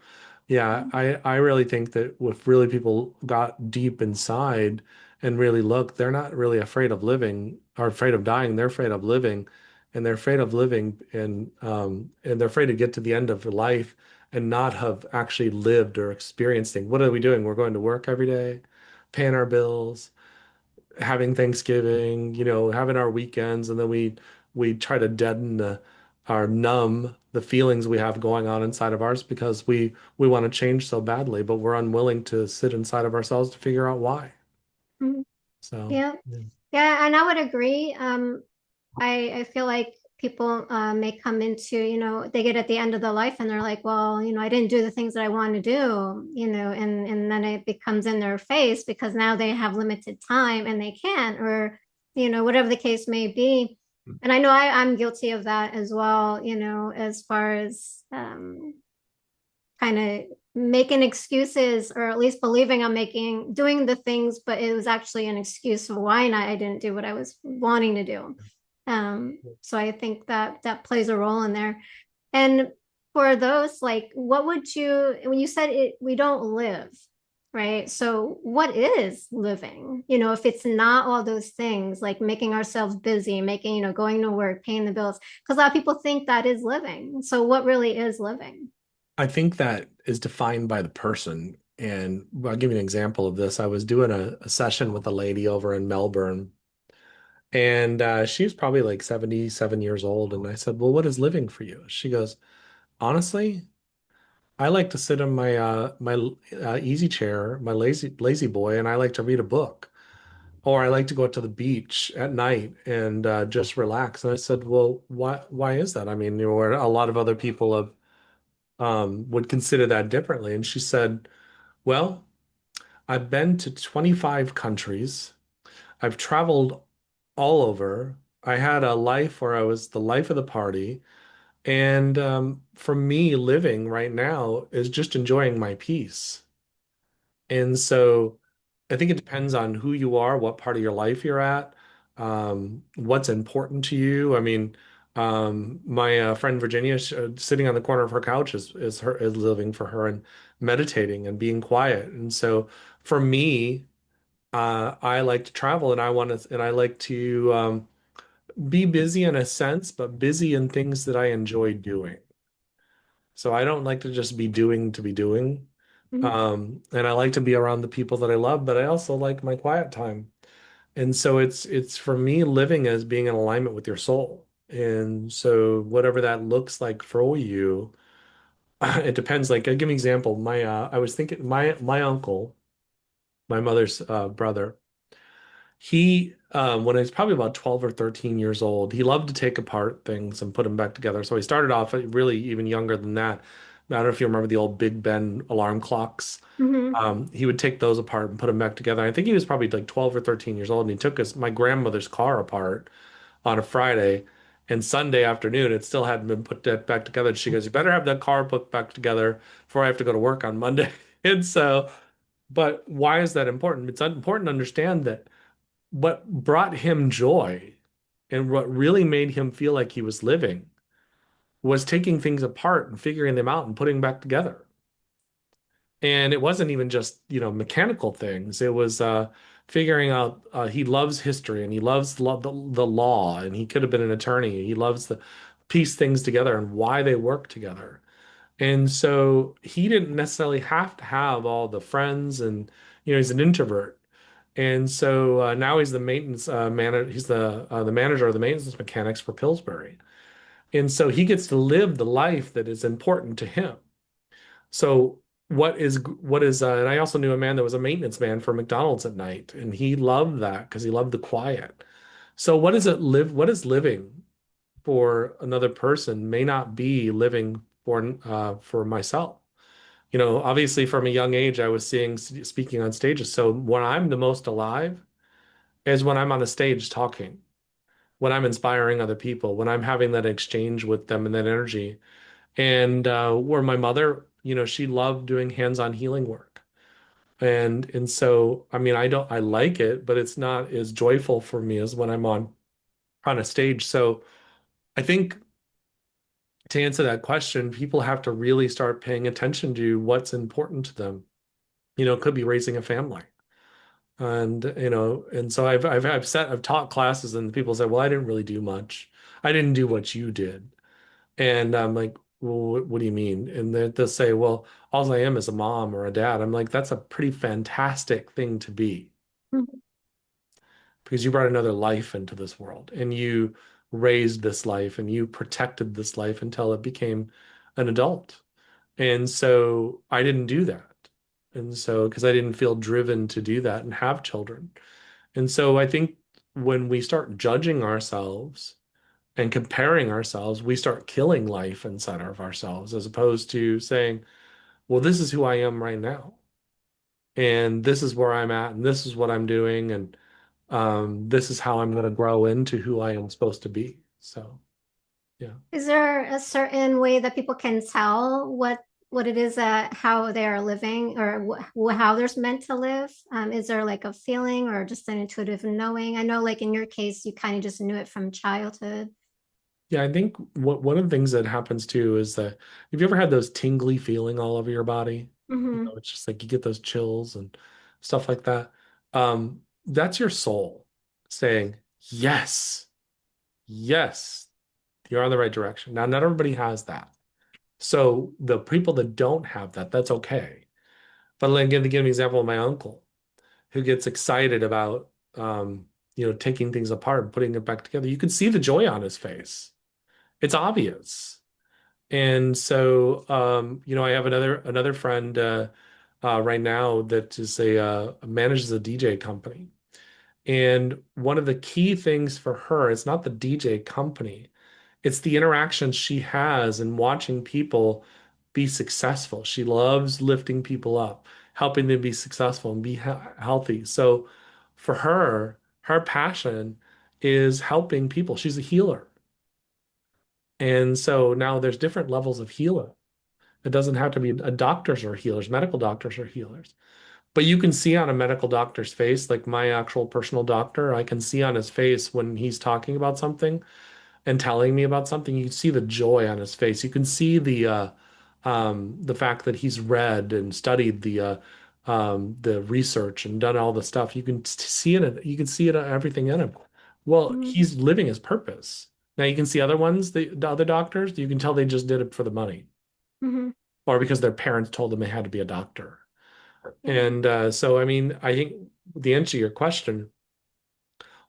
yeah, mhm, I really think that if really people got deep inside and really look, they're not really afraid of living or afraid of dying. They're afraid of living, and they're afraid of living, and they're afraid to get to the end of life and not have actually lived or experienced things. What are we doing? We're going to work every day, paying our bills, having Thanksgiving, having our weekends, and then we try to deaden or numb the feelings we have going on inside of ours because we want to change so badly, but we're unwilling to sit inside of ourselves to figure out why. Mhm. So, Yeah. yeah. Yeah, and I would agree. I feel like people may come into, they get at the end of their life and they're like, well, I didn't do the things that I want to do, and then it becomes in their face because now they have limited time and they can't, or, whatever the case may be. And I know I'm guilty of that as well, as far as kind of making excuses, or at least believing I'm doing the things, but it was actually an excuse for why not I didn't do what I was wanting to do. So I think that that plays a role in there. And for those, like, what would you, when you said it, we don't live, right? So what is living? If it's not all those things, like making ourselves busy, making, going to work, paying the bills, because a lot of people think that is living. So what really is living? I think that is defined by the person. And I'll give you an example of this. I was doing a session with a lady over in Melbourne, and she was probably like 77 years old. And I said, well, what is living for you? She goes, honestly, I like to sit in my easy chair, my lazy boy, and I like to read a book. Or I like to go out to the beach at night and just relax. And I said, well, why is that? I mean, where a lot of other people have would consider that differently. And she said, well, I've been to 25 countries. I've traveled all over. I had a life where I was the life of the party. And for me, living right now is just enjoying my peace. And so I think it depends on who you are, what part of your life you're at, what's important to you. I mean, my friend Virginia, sitting on the corner of her couch is living for her and meditating and being quiet. And so for me, I like to travel and I like to be busy in a sense, but busy in things that I enjoy doing. So I don't like to just be doing to be doing. Mhm. And I like to be around the people that I love, but I also like my quiet time. And so it's for me living as being in alignment with your soul. And so whatever that looks like for you, it depends. Like I'll give you an example. I was thinking my uncle, my mother's brother, he when he was probably about 12 or 13 years old, he loved to take apart things and put them back together. So he started off really even younger than that. I don't know if you remember the old Big Ben alarm clocks. Mhm. He would take those apart and put them back together. I think he was probably like 12 or 13 years old, and he took my grandmother's car apart on a Friday, and Sunday afternoon it still hadn't been put back together. And she goes, "You better have that car put back together before I have to go to work on Monday." And so, but why is that important? It's important to understand that what brought him joy and what really made him feel like he was living was taking things apart and figuring them out and putting them back together. And it wasn't even just, mechanical things. It was figuring out he loves history and he loves the law and he could have been an attorney. He loves to piece things together and why they work together. And so he didn't necessarily have to have all the friends and, he's an introvert. And so now he's the maintenance manager. He's the manager of the maintenance mechanics for Pillsbury. And so he gets to live the life that is important to him. So and I also knew a man that was a maintenance man for McDonald's at night, and he loved that because he loved the quiet. So what is living for another person may not be living for myself. Obviously from a young age, I was speaking on stages. So when I'm the most alive is when I'm on a stage talking, when I'm inspiring other people, when I'm having that exchange with them and that energy. And where my mother, she loved doing hands-on healing work. And so, I mean, I like it, but it's not as joyful for me as when I'm on a stage. So I think to answer that question, people have to really start paying attention to what's important to them. It could be raising a family. And so I've taught classes and people say, well, I didn't really do much. I didn't do what you did. And I'm like, well, what do you mean? And they'll say, well, all I am is a mom or a dad. I'm like, that's a pretty fantastic thing to be Mhm. because you brought another life into this world and you raised this life and you protected this life until it became an adult. And so I didn't do that. And so, because I didn't feel driven to do that and have children. And so I think when we start judging ourselves and comparing ourselves, we start killing life inside of ourselves as opposed to saying, well, this is who I am right now. And this is where I'm at, and this is what I'm doing, and this is how I'm going to grow into who I am supposed to be. So, yeah. Is there a certain way that people can tell what it is that how they are living or how they're meant to live? Is there like a feeling or just an intuitive knowing? I know, like in your case, you kind of just knew it from childhood. Yeah, I think one of the things that happens too is that have you ever had those tingly feeling all over your body? You Mm-hmm. know, it's just like you get those chills and stuff like that. That's your soul saying, yes, yes, you're on the right direction. Now, not everybody has that. So the people that don't have that, that's okay. But like, to give an example of my uncle who gets excited about, taking things apart and putting it back together. You can see the joy on his face. It's obvious. And so, I have another friend right now that is a manages a DJ company. And one of the key things for her is not the DJ company, it's the interactions she has and watching people be successful. She loves lifting people up, helping them be successful and be healthy. So for her, her passion is helping people. She's a healer. And so now there's different levels of healer. It doesn't have to be doctors or healers, medical doctors or healers. But you can see on a medical doctor's face, like my actual personal doctor, I can see on his face when he's talking about something and telling me about something, you see the joy on his face. You can see the fact that he's read and studied the research and done all the stuff. You can see it. You can see it everything in him. Well, Mm-hmm. he's living his purpose. Now you can see other ones, the other doctors. You can tell they just did it for the money, Mm-hmm. or because their parents told them they had to be a doctor. Yeah. And so, I mean, I think the answer to your question,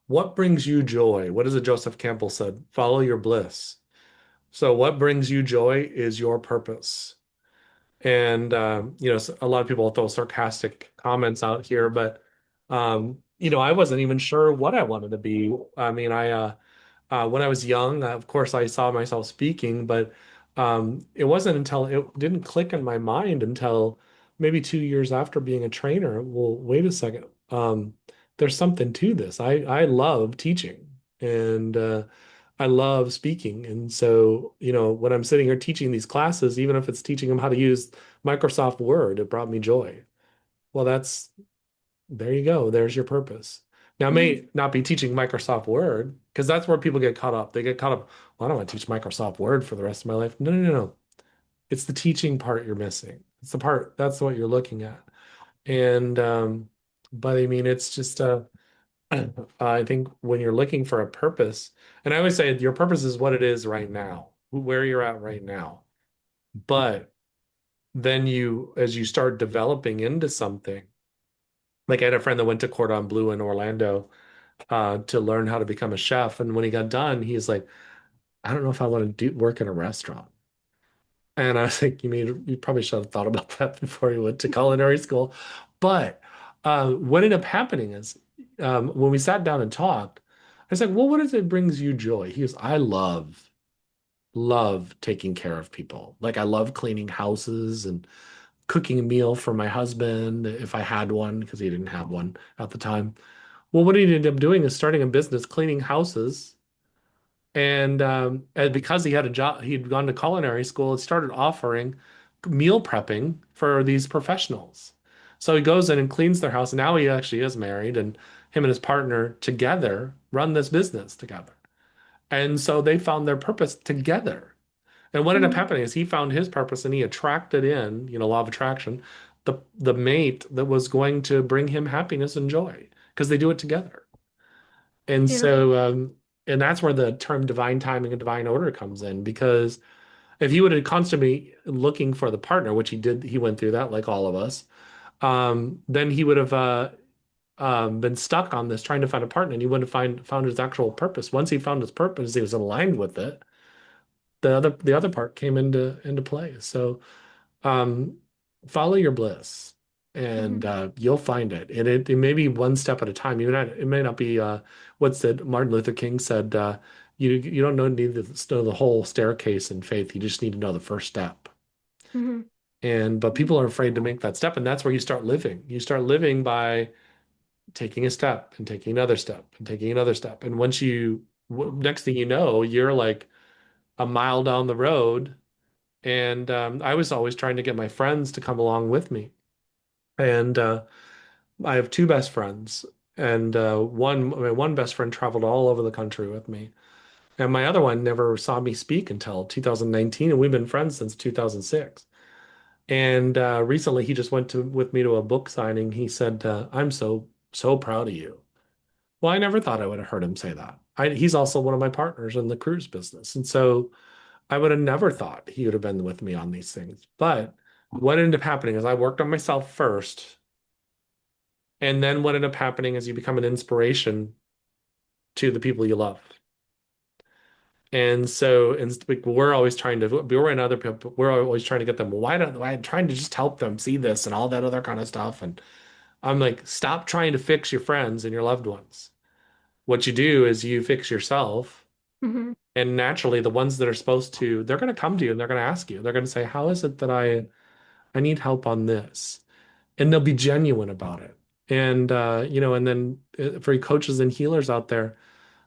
what brings you joy? What is it Joseph Campbell said? Follow your bliss. So what brings you joy is your purpose. And a lot of people throw sarcastic comments out here, but I wasn't even sure what I wanted to be. I mean, when I was young, of course, I saw myself speaking, but it wasn't until it didn't click in my mind until maybe 2 years after being a trainer. Well, wait a second. There's something to this. I love teaching and I love speaking. And so, when I'm sitting here teaching these classes, even if it's teaching them how to use Microsoft Word, it brought me joy. Well, there you go. There's your purpose. Now, I Mm-hmm. may not be teaching Microsoft Word because that's where people get caught up. They get caught up, well, I don't want to teach Microsoft Word for the rest of my life. No, no, no, no. It's the teaching part you're missing. It's the part, that's what you're looking at. And, but I mean, it's just, I think when you're looking for a purpose, and I always say your purpose is what it is right now, where you're at right now. But then as you start developing into something, like I had a friend that went to Cordon Bleu in Orlando to learn how to become a chef. And when he got done, he's like, I don't know if I want to work in a restaurant. And I was like, you probably should have thought about that before you went to culinary school. But what ended up happening is when we sat down and talked, I was like, well, what is it brings you joy? He goes, I love taking care of people. Like I love cleaning houses and cooking a meal for my husband if I had one, because he didn't have one at the time. Well, what he ended up doing is starting a business cleaning houses. And because he had a job, he'd gone to culinary school and started offering meal prepping for these professionals. So he goes in and cleans their house. And now he actually is married, and him and his partner together run this business together. And so they found their purpose together. And what ended up Mm-hmm. happening is he found his purpose and he attracted in, law of attraction, the mate that was going to bring him happiness and joy because they do it together. And Beautiful. so, and that's where the term divine timing and divine order comes in. Because if he would have constantly looking for the partner, which he did, he went through that like all of us, then he would have been stuck on this trying to find a partner, and he wouldn't have found his actual purpose. Once he found his purpose, he was aligned with it. The other part came into play. So, um, follow your bliss. and Mhm. you'll find it. And it may be one step at a time. It may not be what's that Martin Luther King said, you don't need to know the whole staircase in faith. You just need to know the first step. Mhm. And but people are afraid to make that step, and that's where you start living. You start living by taking a step and taking another step and taking another step. And once next thing you know, you're like a mile down the road. And I was always trying to get my friends to come along with me. And I have two best friends, and my one best friend traveled all over the country with me, and my other one never saw me speak until 2019, and we've been friends since 2006. And recently, he just went to with me to a book signing. He said, "I'm so proud of you." Well, I never thought I would have heard him say that. He's also one of my partners in the cruise business, and so I would have never thought he would have been with me on these things. But what ended up happening is I worked on myself first. And then what ended up happening is you become an inspiration to the people you love. And so we're always trying to, we're in other people, we're always trying to get them, well, why trying to just help them see this and all that other kind of stuff. And I'm like, stop trying to fix your friends and your loved ones. What you do is you fix yourself. Mhm. And naturally, the ones that are supposed to, they're going to come to you and they're going to ask you, they're going to say, how is it that I need help on this? And they'll be genuine about it. And, and then for coaches and healers out there,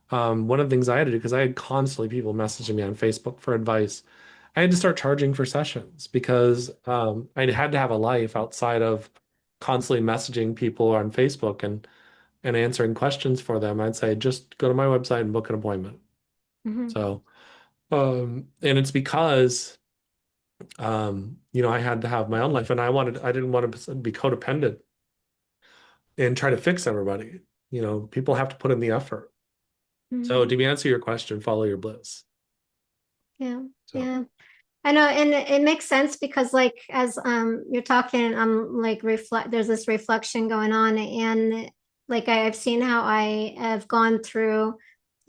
one of the things I had to do, because I had constantly people messaging me on Facebook for advice, I had to start charging for sessions because I had to have a life outside of constantly messaging people on Facebook and answering questions for them. I'd say, just go to my website and book an appointment. Mhm. So, and it's because, I had to have my own life and I didn't want to be codependent and try to fix everybody. People have to put in the effort. So Mhm. to answer your question, follow your bliss. Yeah. So Yeah. I know, and it makes sense because like as you're talking, I'm like reflect there's this reflection going on, and like I've seen how I have gone through,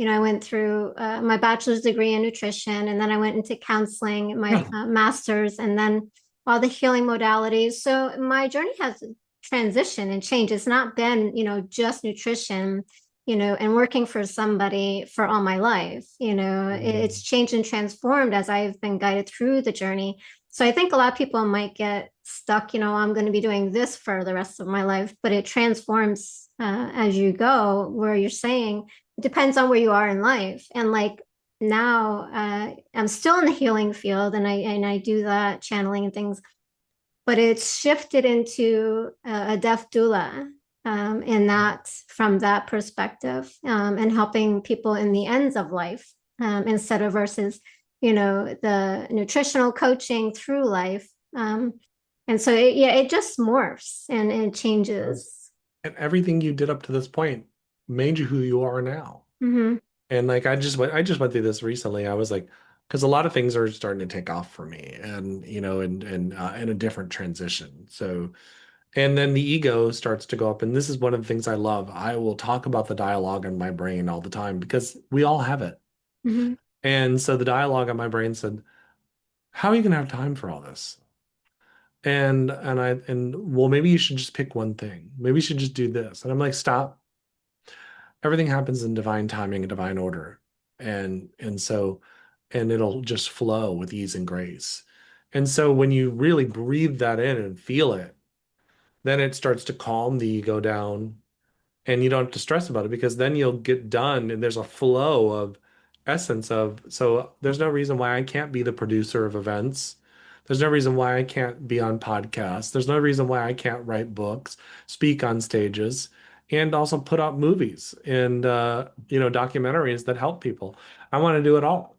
I went through my bachelor's degree in nutrition, and then I went into counseling, my yeah. master's, and then all the healing modalities. So my journey has transitioned and changed. It's not been, just nutrition, and working for somebody for all my life. It's Mm. changed and transformed as I've been guided through the journey. So I think a lot of people might get stuck, I'm going to be doing this for the rest of my life, but it transforms as you go, where you're saying it depends on where you are in life. And like now, I'm still in the healing field and I do that channeling and things, but it's shifted into a deaf doula, and that from that perspective, and helping people in the ends of life, instead of versus the nutritional coaching through life. And so it just morphs and it changes. And everything you did up to this point made you who you are now. Hmm. And like I just went through this recently. I was like, because a lot of things are starting to take off for me, and and in a different transition. So, and then the ego starts to go up, and this is one of the things I love. I will talk about the dialogue in my brain all the time because we all have it. Hmm. And so the dialogue in my brain said, "How are you going to have time for all this?" And well, maybe you should just pick one thing. Maybe you should just do this. And I'm like, stop. Everything happens in divine timing and divine order. And it'll just flow with ease and grace. And so when you really breathe that in and feel it, then it starts to calm the ego down and you don't have to stress about it because then you'll get done and there's a flow of essence of so there's no reason why I can't be the producer of events. There's no reason why I can't be on podcasts. There's no reason why I can't write books, speak on stages, and also put out movies and documentaries that help people. I want to do it all.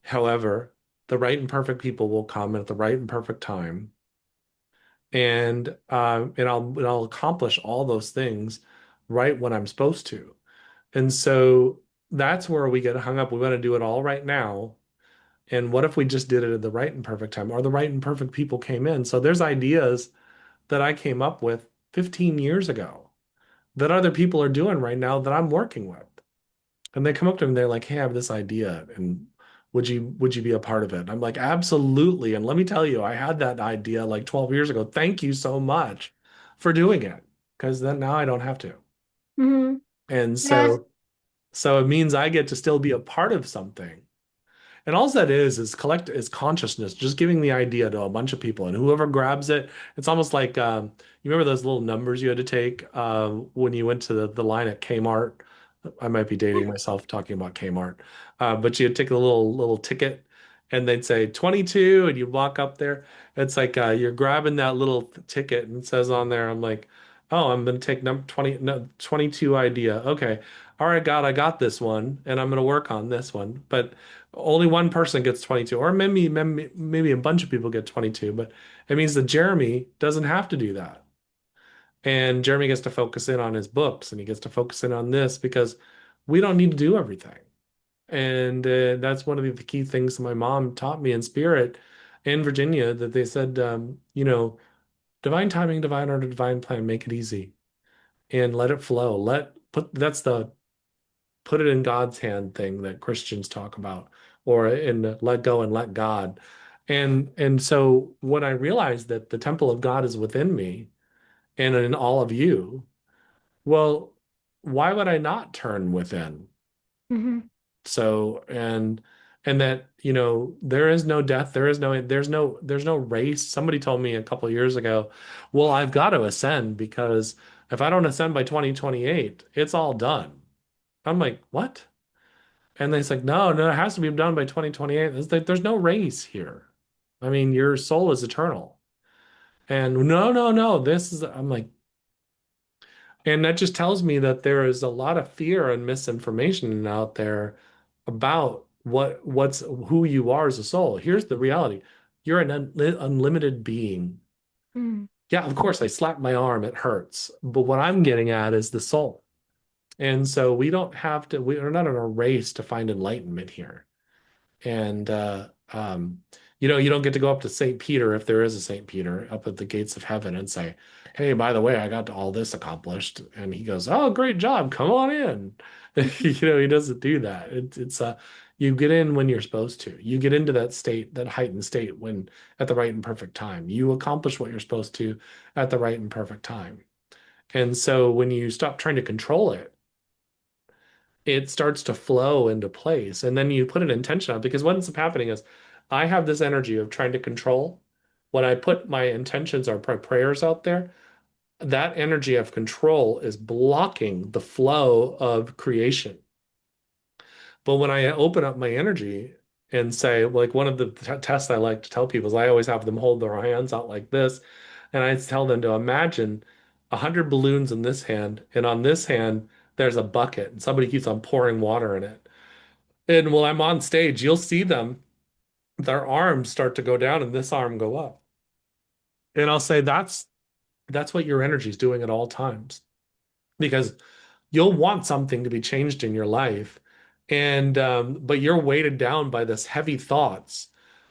However, the right and perfect people will come at the right and perfect time, and I'll accomplish all those things right when I'm supposed to. And so that's where we get hung up. We want to do it all right now. And what if we just did it at the right and perfect time or the right and perfect people came in? So there's ideas that I came up with 15 years ago that other people are doing right now that I'm working with. And they come up to me and they're like, hey, I have this idea. And would you be a part of it? And I'm like, absolutely. And let me tell you, I had that idea like 12 years ago. Thank you so much for doing it, because then now I don't have to. Mm-hmm. And Yes. so it means I get to still be a part of something. And all that is consciousness, just giving the idea to a bunch of people, and whoever grabs it, it's almost like you remember those little numbers you had to take when you went to the line at Kmart. I might be dating myself talking about Kmart, but you'd take a little ticket, and they'd say 22, and you walk up there. It's like you're grabbing that little ticket, and it says on there, I'm like, oh, I'm gonna take number 20, no, 22 idea. Okay, all right, God, I got this one, and I'm gonna work on this one, but only one person gets 22, or maybe a bunch of people get 22, but it means that Jeremy doesn't have to do that. And Jeremy gets to focus in on his books, and he gets to focus in on this, because we don't need to do everything. And that's one of the key things that my mom taught me in spirit in Virginia, that they said, divine timing, divine order, divine plan, make it easy and let it flow. That's the put it in God's hand thing that Christians talk about, or in the let go and let God. And so when I realized that the temple of God is within me and in all of you, well, why would I not turn within? Mm-hmm. So and that, there is no death, there's no race. Somebody told me a couple of years ago, well, I've got to ascend, because if I don't ascend by 2028, it's all done. I'm like, what? And it's like, no, no, it has to be done by 2028. It's like, there's no race here. I mean, your soul is eternal. And no, no, no, I'm like, and that just tells me that there is a lot of fear and misinformation out there about who you are as a soul. Here's the reality. You're an unlimited being. Mm-hmm. Yeah, of course, I slapped my arm, it hurts. But what I'm getting at is the soul. And so we're not in a race to find enlightenment here. And you don't get to go up to St. Peter, if there is a St. Peter, up at the gates of heaven, and say, "Hey, by the way, I got all this accomplished." And he goes, "Oh, great job. Come on in." He doesn't do that. It's you get in when you're supposed to. You get into that state, that heightened state, when at the right and perfect time. You accomplish what you're supposed to at the right and perfect time. And so when you stop trying to control it, it starts to flow into place. And then you put an intention on it, because what ends up happening is I have this energy of trying to control. When I put my intentions or prayers out there, that energy of control is blocking the flow of creation. But when I open up my energy and say, like, one of the tests I like to tell people is I always have them hold their hands out like this. And I tell them to imagine 100 balloons in this hand, and on this hand, there's a bucket, and somebody keeps on pouring water in it. And while I'm on stage, you'll see them, their arms start to go down and this arm go up. And I'll say that's what your energy is doing at all times. Because you'll want something to be changed in your life. And but you're weighted down by this heavy thoughts,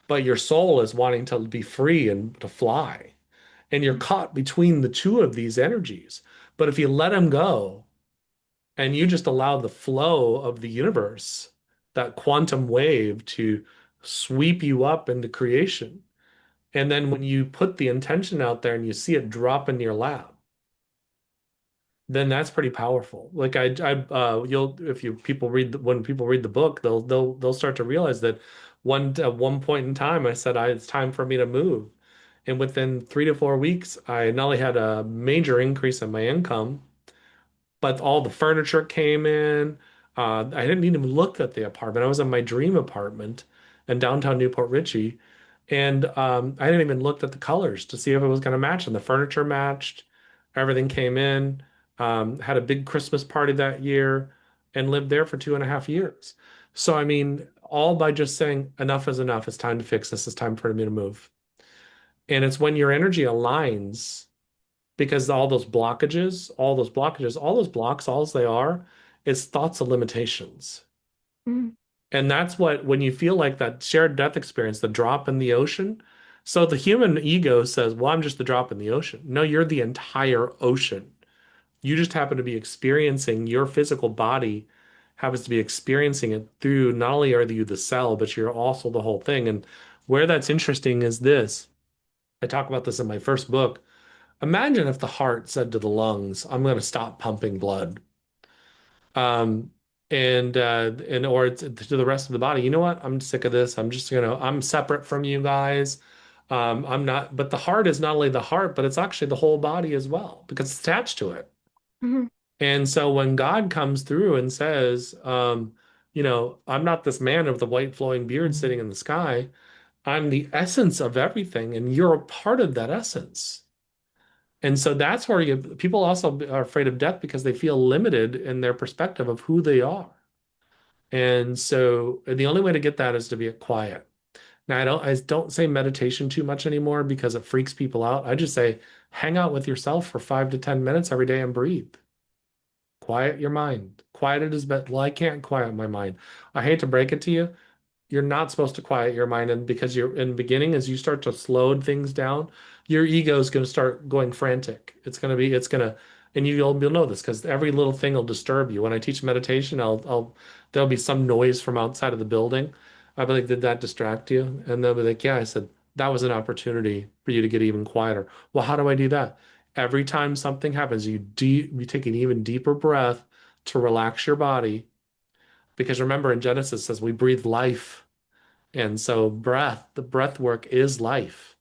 but your soul is wanting to be free and to fly. And you're caught between the two of these energies. But if you let them go, and you just allow the flow of the universe, that quantum wave, to sweep you up into creation. And then when you put the intention out there and you see it drop in your lap, then that's pretty powerful. Like you'll if you people read when people read the book, they'll start to realize that at one point in time, I said, it's time for me to move. And within 3 to 4 weeks, I not only had a major increase in my income, but all the furniture came in. I didn't even look at the apartment. I was in my dream apartment in downtown Newport Richey, and I didn't even look at the colors to see if it was going to match. And the furniture matched. Everything came in. Had a big Christmas party that year, and lived there for 2.5 years. So I mean, all by just saying enough is enough. It's time to fix this. It's time for me to move. And it's when your energy aligns, because all those blocks, all they are is thoughts of limitations. Mm-hmm. And that's what, when you feel like that shared death experience, the drop in the ocean. So the human ego says, well, I'm just the drop in the ocean. No, you're the entire ocean. You just happen to be experiencing your physical body happens to be experiencing it through not only are you the cell, but you're also the whole thing. And where that's interesting is this. I talk about this in my first book. Imagine if the heart said to the lungs, I'm going to stop pumping blood. Um, and or to the rest of the body, you know what? I'm sick of this. I'm separate from you guys. I'm not, but the heart is not only the heart, but it's actually the whole body as well because it's attached to it. Hmm. And so when God comes through and says, I'm not this man of the white flowing beard sitting in the sky. I'm the essence of everything, and you're a part of that essence. And so that's where people also are afraid of death because they feel limited in their perspective of who they are. And so the only way to get that is to be quiet. Now, I don't say meditation too much anymore because it freaks people out. I just say hang out with yourself for 5 to 10 minutes every day and breathe. Quiet your mind. Quiet it as best. Well, I can't quiet my mind. I hate to break it to you. You're not supposed to quiet your mind, and because you're in the beginning, as you start to slow things down, your ego is going to start going frantic. And you'll know this because every little thing will disturb you. When I teach meditation, there'll be some noise from outside of the building. I'll be like, did that distract you? And they'll be like, yeah. I said, that was an opportunity for you to get even quieter. Well, how do I do that? Every time something happens, you take an even deeper breath to relax your body. Because remember in Genesis it says we breathe life. And so the breath work is life.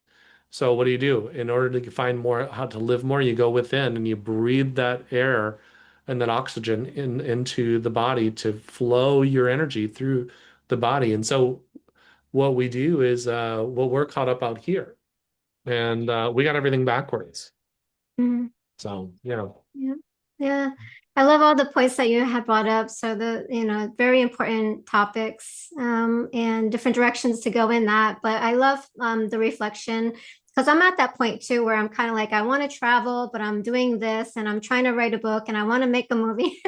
So what do? In order to find more how to live more, you go within and you breathe that air and that oxygen into the body to flow your energy through the body. And so what we do is we're caught up out here and we got everything backwards. Hmm. So, Yeah. Yeah. I love all the points that you had brought up. So very important topics, and different directions to go in that. But I love the reflection because I'm at that point too where I'm kind of like, I want to travel, but I'm doing this and I'm trying to write a book and I want to make a movie.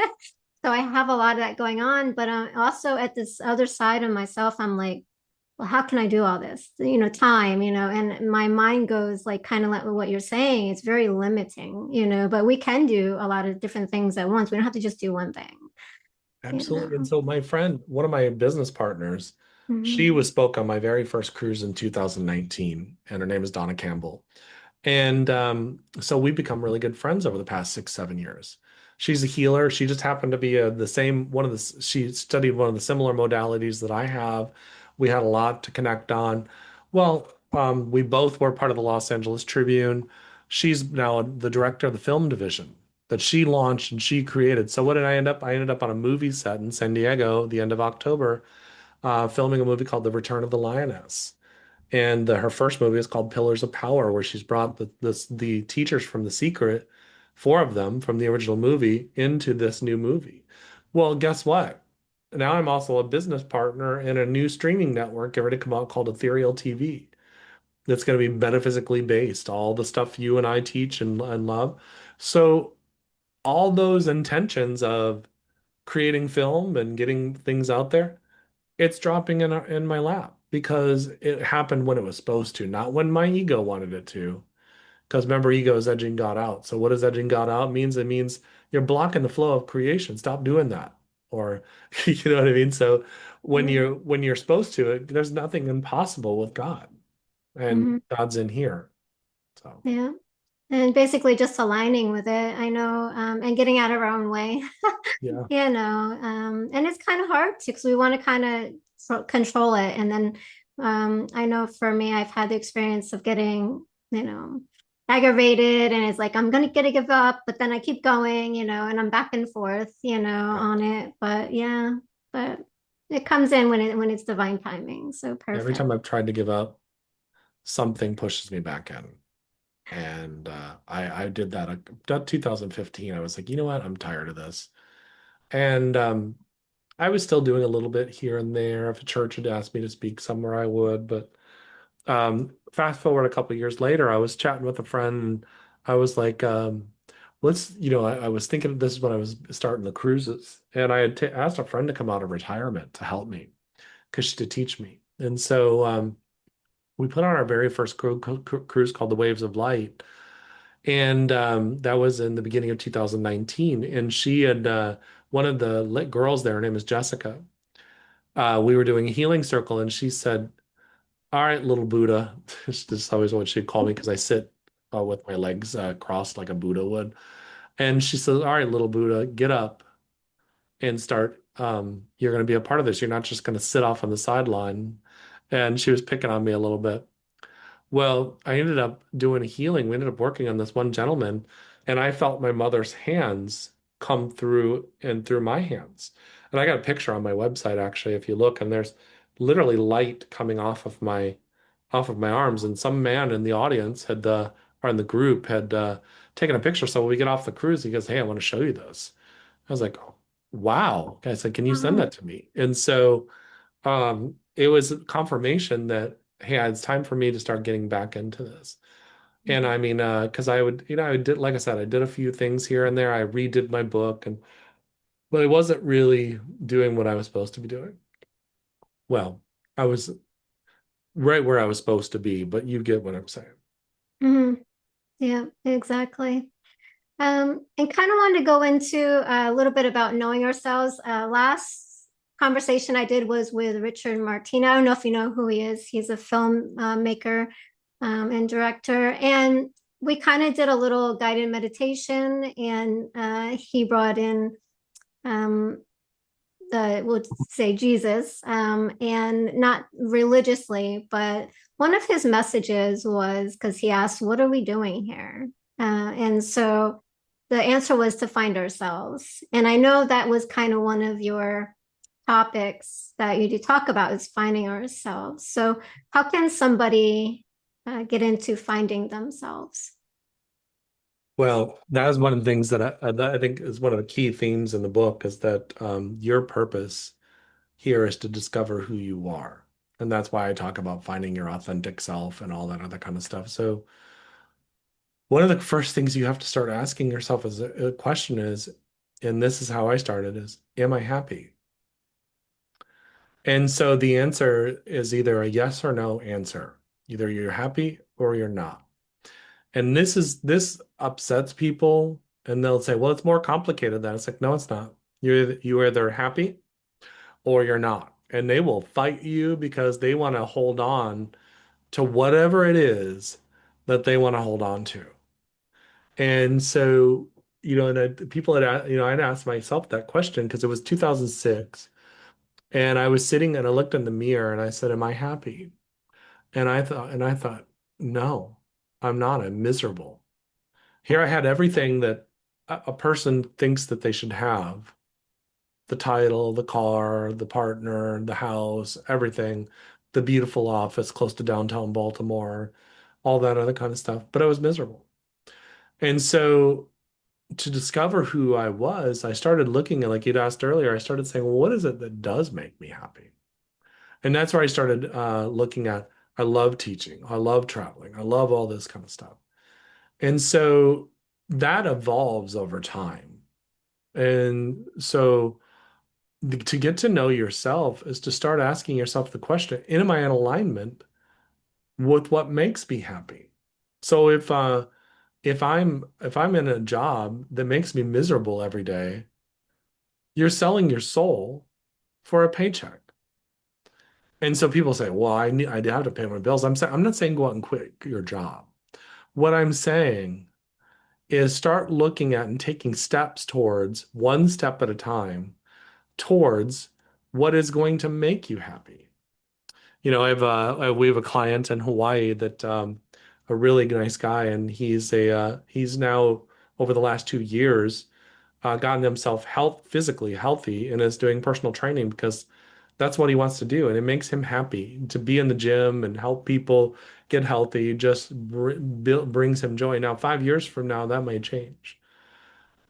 So I have a lot of that going on. But also at this other side of myself, I'm like, well, how can I do all this? Time, and my mind goes like kind of like what you're saying. It's very limiting, but we can do a lot of different things at once. We don't have to just do one thing, you absolutely. And know. so my friend, one of my business partners, she Hmm. was spoke on my very first cruise in 2019, and her name is Donna Campbell. And so we've become really good friends over the past 6, 7 years. She's a healer. She just happened to be the same one of the, she studied one of the similar modalities that I have. We had a lot to connect on. Well, we both were part of the Los Angeles Tribune. She's now the director of the film division that she launched and she created. So what did I end up? I ended up on a movie set in San Diego the end of October, filming a movie called The Return of the Lioness. And her first movie is called Pillars of Power, where she's brought the teachers from The Secret, four of them from the original movie, into this new movie. Well, guess what? Now I'm also a business partner in a new streaming network getting ready to come out called Ethereal TV. That's going to be metaphysically based, all the stuff you and I teach and love. So all those intentions of creating film and getting things out there, it's dropping in my lap because it happened when it was supposed to, not when my ego wanted it to. Because remember, ego is edging God out. So what does edging God out means? It means you're blocking the flow of creation. Stop doing that. Or you know what I mean? So Yeah. when you're supposed to, there's nothing impossible with God. And Hmm. God's in here. So Yeah. And basically just aligning with it, I know, and getting out of our own way. yeah, And it's kind of hard to because we want to kind of control it. And then I know for me, I've had the experience of getting, you know, aggravated, and it's like I'm gonna get to give up, but then I keep going, and I'm back and forth, yeah. on it. But yeah, but it comes in when it's divine timing. So Every perfect. time I've tried to give up, something pushes me back in. And I did that 2015. I was like, you know what? I'm tired of this. And I was still doing a little bit here and there. If a church had asked me to speak somewhere, I would. But fast forward a couple of years later, I was chatting with a friend. And I was like, I was thinking this is when I was starting the cruises. And I had asked a friend to come out of retirement to help me to teach me. And so we put on our very first cruise called the Waves of Light. And that was in the beginning of 2019. And she had one of the lit girls there, her name is Jessica. We were doing a healing circle, and she said, "All right, little Buddha." This is always what she'd call me because I sit with my legs crossed like a Buddha would. And she says, "All right, little Buddha, get up and start. You're going to be a part of this. You're not just going to sit off on the sideline." And she was picking on me a little bit. Well, I ended up doing a healing. We ended up working on this one gentleman, and I felt my mother's hands come through and through my hands. And I got a picture on my website actually, if you look, and there's literally light coming off of my arms. And some man in the audience had or in the group had taken a picture. So when we get off the cruise, he goes, "Hey, I want to show you this." I was like, "Oh, wow." I said, "Can you send Wow. that to me?" And so it was confirmation that, hey, it's time for me to start getting back into this. And I mean, because I would, I did, like I said, I did a few things here and there. I redid my book, but it wasn't really doing what I was supposed to be doing. Well, I was right where I was supposed to be, but you get what I'm saying. Hmm. Yeah, exactly. And kind of wanted to go into a little bit about knowing ourselves. Last conversation I did was with Richard Martina. I don't know if you know who he is. He's a film maker and director. And we kind of did a little guided meditation, and he brought in um, we'll say Jesus, and not religiously, but one of his messages was because he asked, "What are we doing here?" And so the answer was to find ourselves. And I know that was kind of one of your topics that you do talk about is finding ourselves. So, how can somebody get into finding themselves? Well, that is one of the things that I think is one of the key themes in the book is that your purpose here is to discover who you are. And that's why I talk about finding your authentic self and all that other kind of stuff. So, one of the first things you have to start asking yourself as a question is, and this is how I started, is, am I happy? And so the answer is either a yes or no answer. Either you're happy or you're not. And this upsets people and they'll say, well, it's more complicated than that. It's like, no, it's not. You're either happy or you're not. And they will fight you because they want to hold on to whatever it is that they want to hold on to. And so, people I'd asked myself that question because it was 2006. And I was sitting and I looked in the mirror and I said, am I happy? And I thought, no, I'm not. I'm miserable. Here I had everything that a person thinks that they should have. The title, the car, the partner, the house, everything, the beautiful office close to downtown Baltimore, all that other kind of stuff. But I was miserable. And so to discover who I was, I started looking at, like you'd asked earlier, I started saying, well, what is it that does make me happy? And that's where I started looking at, I love teaching, I love traveling, I love all this kind of stuff. And so that evolves over time. And so to get to know yourself is to start asking yourself the question, am I in alignment with what makes me happy? So if I'm in a job that makes me miserable every day, you're selling your soul for a paycheck. And so people say, well, I have to pay my bills. I'm not saying go out and quit your job. What I'm saying is start looking at and taking steps towards one step at a time towards what is going to make you happy. We have a client in Hawaii that a really nice guy, and he's now over the last 2 years gotten himself physically healthy and is doing personal training because that's what he wants to do, and it makes him happy to be in the gym and help people get healthy. Just brings him joy. Now, 5 years from now, that may change,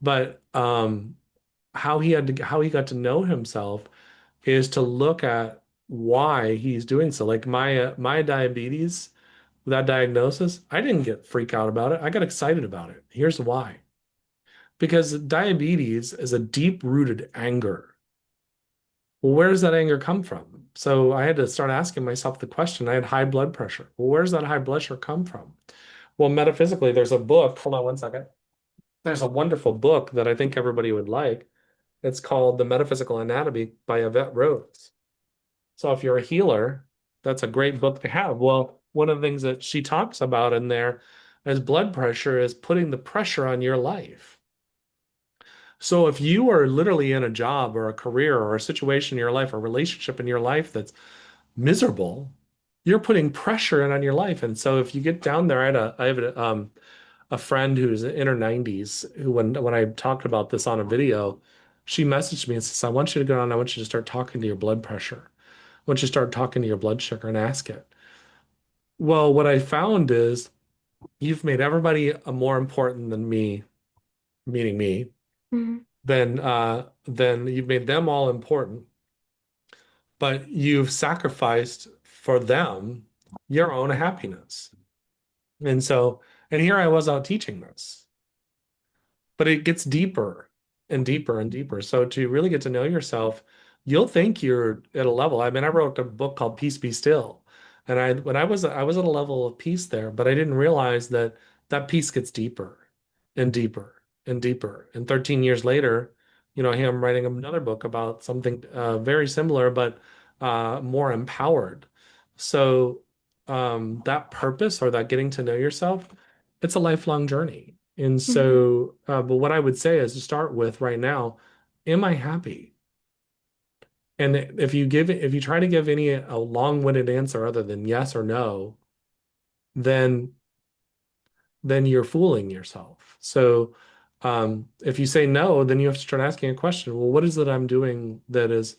but how he got to know himself is to look at why he's doing so. Like my diabetes, that diagnosis, I didn't get freak out about it. I got excited about it. Here's why. Because diabetes is a deep-rooted anger. Well, where does that anger come from? So I had to start asking myself the question. I had high blood pressure. Well, where does that high blood pressure come from? Well, metaphysically, there's a book. Hold on one second. There's a wonderful book that I think everybody would like. It's called The Metaphysical Anatomy by Yvette Rose. So if you're a healer, that's a great book to have. Well, one of the things that she talks about in there is blood pressure is putting the pressure on your life. So if you are literally in a job or a career or a situation in your life, or a relationship in your life that's miserable, you're putting pressure in on your life. And so if you get down there, I have a friend who's in her 90s who when I talked about this on a video, she messaged me and says, I want you to go on, I want you to start talking to your blood pressure. I want you to start talking to your blood sugar and ask it. Well, what I found is you've made everybody more important than me, meaning me, Mhm. then you've made them all important, but you've sacrificed for them your own happiness. And so, and here I was out teaching this, but it gets deeper and deeper and deeper. So to really get to know yourself, you'll think you're at a level. I mean, I wrote a book called Peace Be Still. And when I was at a level of peace there, but I didn't realize that that peace gets deeper and deeper and deeper. And 13 years later, here I'm writing another book about something very similar, but more empowered. So that purpose or that getting to know yourself, it's a lifelong journey. And Mhm. so, but what I would say is to start with right now, am I happy? And if you try to give any a long-winded answer other than yes or no, then you're fooling yourself. So, if you say no, then you have to start asking a question. Well, what is it I'm doing that is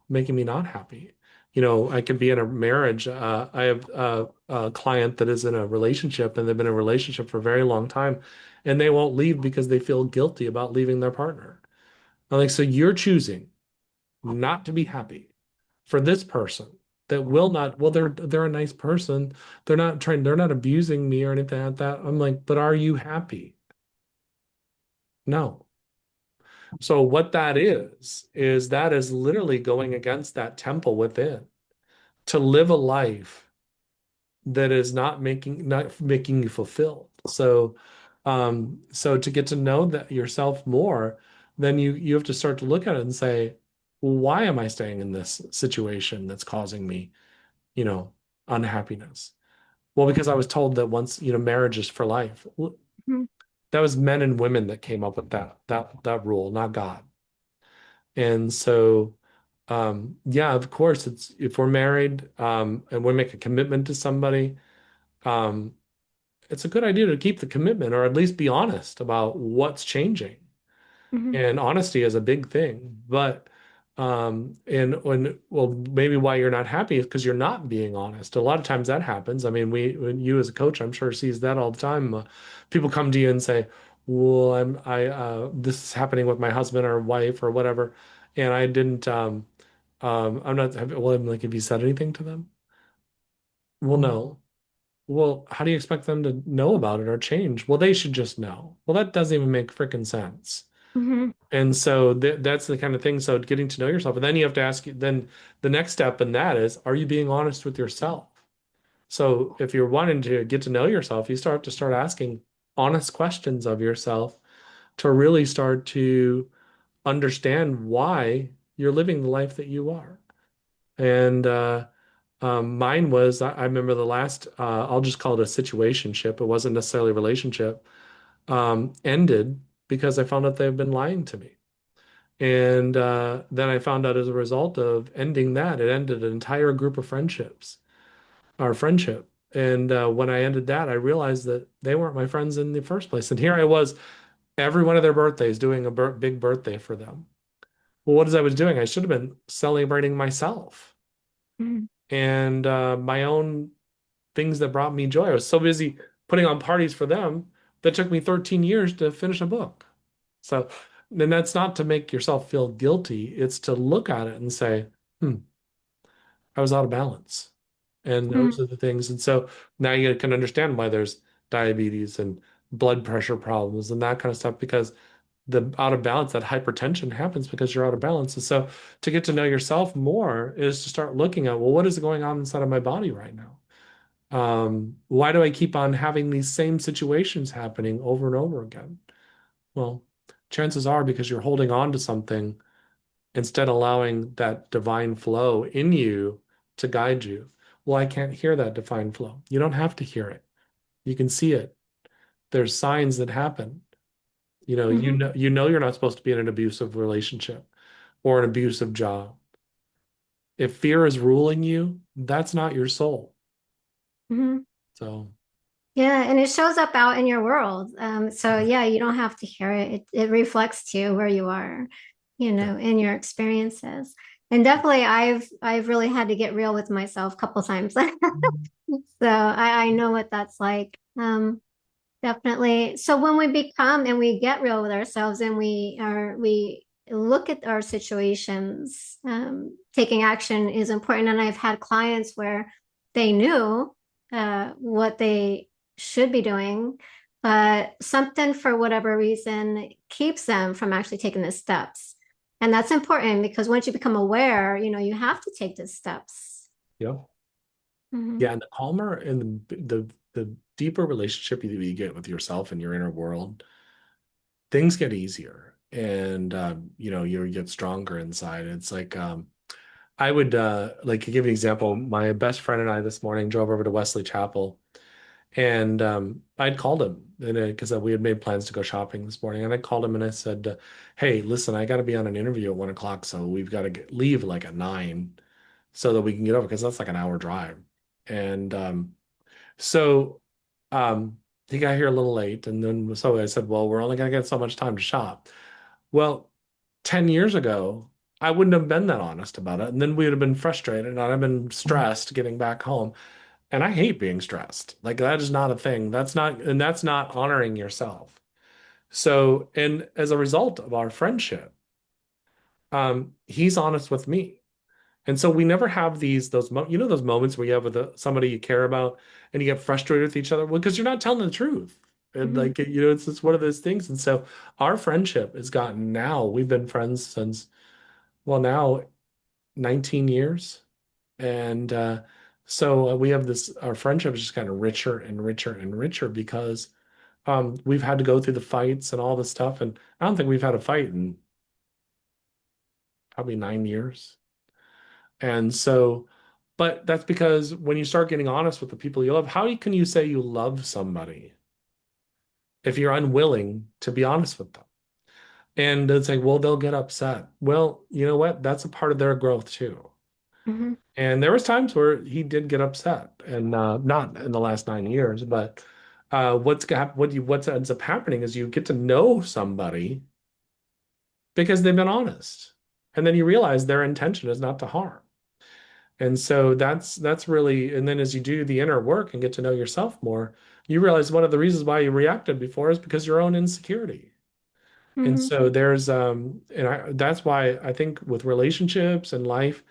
making me not happy? I could be in a marriage. I have a client that is in a relationship and they've been in a relationship for a very long time and they won't leave because they feel guilty about leaving their partner. I'm like, so you're choosing not to be happy for this person that will not, well, they're a nice person. They're not abusing me or anything like that. I'm like, but are you happy? No. So what that is that is literally going against that temple within to live a life that is not making you fulfilled. So to get to know that yourself more, then you have to start to look at it and say, well, why am I staying in this situation that's causing me, you know, unhappiness? Well, because I was told that once, marriage is for life. Well, Mhm. that was men and women that came up with that rule, not God. And so yeah, of course, it's if we're married and we make a commitment to somebody, um, it's a good idea to keep the commitment or at least be honest about what's changing. Mhm. And honesty is a big thing. But and when well, maybe why you're not happy is because you're not being honest. A lot of times that happens. I mean, when you as a coach, I'm sure sees that all the time. People come to you and say, "Well, this is happening with my husband or wife or whatever," and I didn't. I'm not. Well, I'm like, have you said anything to them? Well, no. Well, how do you expect them to know about it or change? Well, they should just know. Well, that doesn't even make freaking sense. Mhm. And so that's the kind of thing. So getting to know yourself, and then you have to ask, then the next step in that is, are you being honest with yourself? So if you're wanting to get to know yourself, you start to start asking honest questions of yourself to really start to understand why you're living the life that you are. And mine was, I remember the last, I'll just call it a situationship. It wasn't necessarily a relationship, ended because I found out they've been lying to me. And then I found out as a result of ending that, it ended an entire group of friendships, our friendship. And when I ended that, I realized that they weren't my friends in the first place. And here I was, every one of their birthdays, doing a big birthday for them. Well, what is I was doing? I should have been celebrating myself Mhm. and my own things that brought me joy. I was so busy putting on parties for them that took me 13 years to finish a book. So then that's not to make yourself feel guilty. It's to look at it and say, hmm, I was out of balance. And those Mhm. are the things. And so now you can understand why there's diabetes and blood pressure problems and that kind of stuff because the out of balance, that hypertension happens because you're out of balance. And so to get to know yourself more is to start looking at, well, what is going on inside of my body right now? Why do I keep on having these same situations happening over and over again? Well, chances are because you're holding on to something instead allowing that divine flow in you to guide you. Well, I can't hear that divine flow. You don't have to hear it. You can see it. There's signs that happen. Hmm. You know you're not supposed to be in an abusive relationship or an abusive job. If fear is ruling you, that's not your soul. Hmm. So, Yeah, and it shows up out in your world. So yeah, yeah, you don't have to hear it. It reflects to you where you are, yeah. in your experiences. And definitely I've really had to get real with myself a couple times. So I know what that's like. Definitely. So when we become and we get real with ourselves and we look at our situations, taking action is important. And I've had clients where they knew what they should be doing, but something for whatever reason keeps them from actually taking the steps. And that's important because once you become aware, you have to take the steps. Yeah. Hmm. Yeah, and the calmer and the deeper relationship you get with yourself and your inner world, things get easier, and you get stronger inside. It's like I would like to give you an example. My best friend and I this morning drove over to Wesley Chapel, and I'd called him because we had made plans to go shopping this morning, and I called him and I said, "Hey, listen, I got to be on an interview at 1 o'clock, so we've got to leave like at 9 so that we can get over because that's like an hour drive." And so um, he got here a little late, and then so I said, "Well, we're only going to get so much time to shop." Well, 10 years ago, I wouldn't have been that honest about it, and then we would have been frustrated, and I'd have been stressed getting back home. And I hate being stressed. Like that is not a thing. That's not honoring yourself. So, and as a result of our friendship, he's honest with me. And so we never have those moments where you have with somebody you care about and you get frustrated with each other. Well, because you're not telling the truth. And Hmm. like, it's just one of those things. And so our friendship has gotten now, we've been friends since, well, now 19 years. And we have our friendship is just kind of richer and richer and richer because we've had to go through the fights and all the stuff. And I don't think we've had a fight in probably 9 years. And so, but that's because when you start getting honest with the people you love, how can you say you love somebody if you're unwilling to be honest with them? And it's like, well, they'll get upset. Well, you know what? That's a part of their growth too. Hmm. And there was times where he did get upset, and not in the last 9 years, but what ends up happening is you get to know somebody because they've been honest, and then you realize their intention is not to harm. And so that's really, and then as you do the inner work and get to know yourself more, you realize one of the reasons why you reacted before is because your own insecurity. And Hmm. so that's why I think with relationships and life,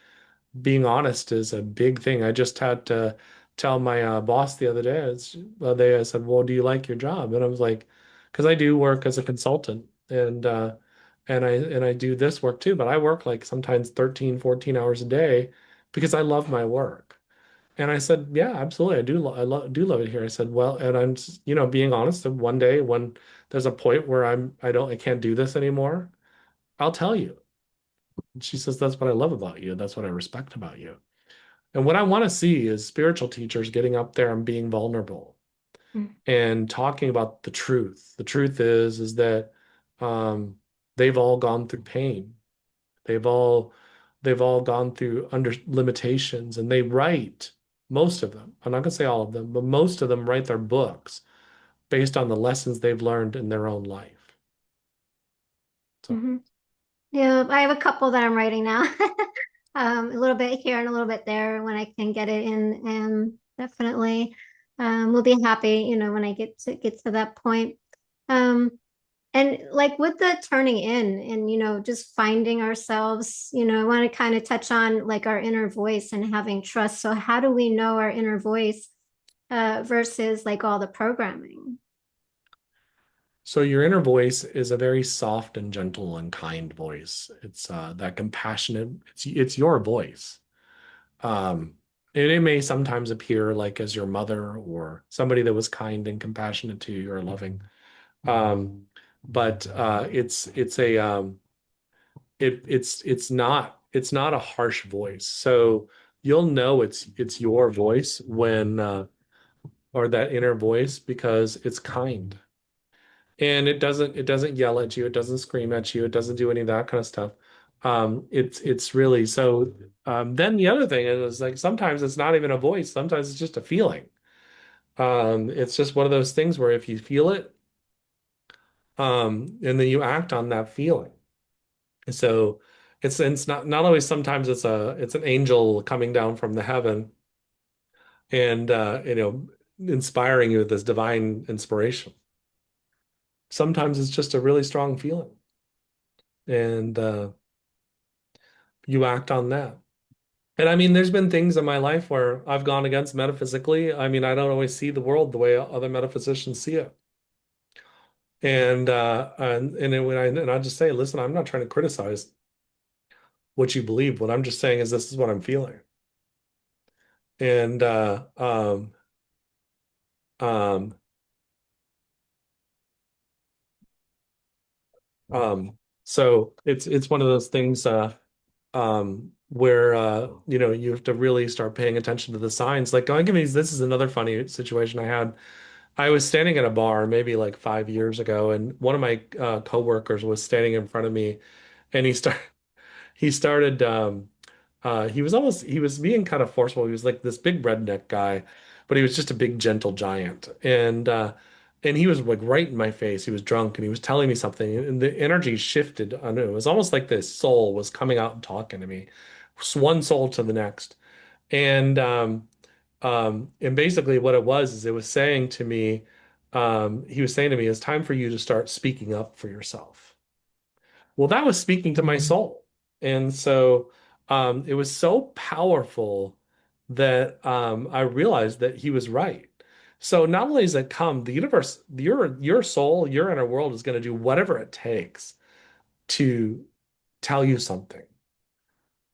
being honest is a big thing. I just had to tell my boss the other day. I said, "Well, do you like your job?" And I was like, "Because I do work as a consultant, and I do this work too, but I work like sometimes 13, 14 hours a day because I love my work." And I said, "Yeah, absolutely, I do. Do love it here." I said, "Well, and I'm being honest. And one day when there's a point where I can't do this anymore, I'll tell you." And she says, "That's what I love about you. That's what I respect about you." And what I want to see is spiritual teachers getting up there and being vulnerable and talking about the truth. The truth is that um, they've all gone through pain. They've all they've all gone through under limitations, and they write most of them. I'm not going to say all of them, but most of them write their books based on the lessons they've learned in their own life. So, Hmm. Yeah, I have a couple that I'm writing now. A little bit here and a little bit there when I can get it in, and definitely we'll be happy, when I get to that point. Um, and like with the turning in and just finding ourselves, I want to kind of touch on like our inner voice and having trust. So how do we know our inner voice versus like all the programming? so your inner voice is a very soft and gentle and kind voice. It's that compassionate. It's your voice. Um, and it may sometimes appear like as your mother or somebody that was kind and compassionate to you or loving. Um, but it's a it's not a harsh voice. So you'll know it's your voice when or that inner voice because it's kind. And it doesn't yell at you, it doesn't scream at you, it doesn't do any of that kind of stuff. It's really so then the other thing is like sometimes it's not even a voice, sometimes it's just a feeling. It's just one of those things where if you feel it, and then you act on that feeling. So it's not always sometimes it's an angel coming down from the heaven and inspiring you with this divine inspiration. Sometimes it's just a really strong feeling and you act on that. And I mean, there's been things in my life where I've gone against metaphysically. I mean, I don't always see the world the way other metaphysicians see it. And I just say, listen, I'm not trying to criticize what you believe. What I'm just saying is this is what I'm feeling. And um, so it's one of those things where you have to really start paying attention to the signs. Like I'll give you this is another funny situation I had. I was standing at a bar maybe like 5 years ago, and one of my coworkers was standing in front of me, and he was being kind of forceful. He was like this big redneck guy, but he was just a big gentle giant. And he was like right in my face. He was drunk and he was telling me something, and the energy shifted. I know it was almost like this soul was coming out and talking to me, one soul to the next. And basically what it was is it was saying to me, he was saying to me, it's time for you to start speaking up for yourself. Well, that was speaking to my soul. And so it was so powerful that I realized that he was right. So not only does it come, the universe, your soul, your inner world is going to do whatever it takes to tell you something.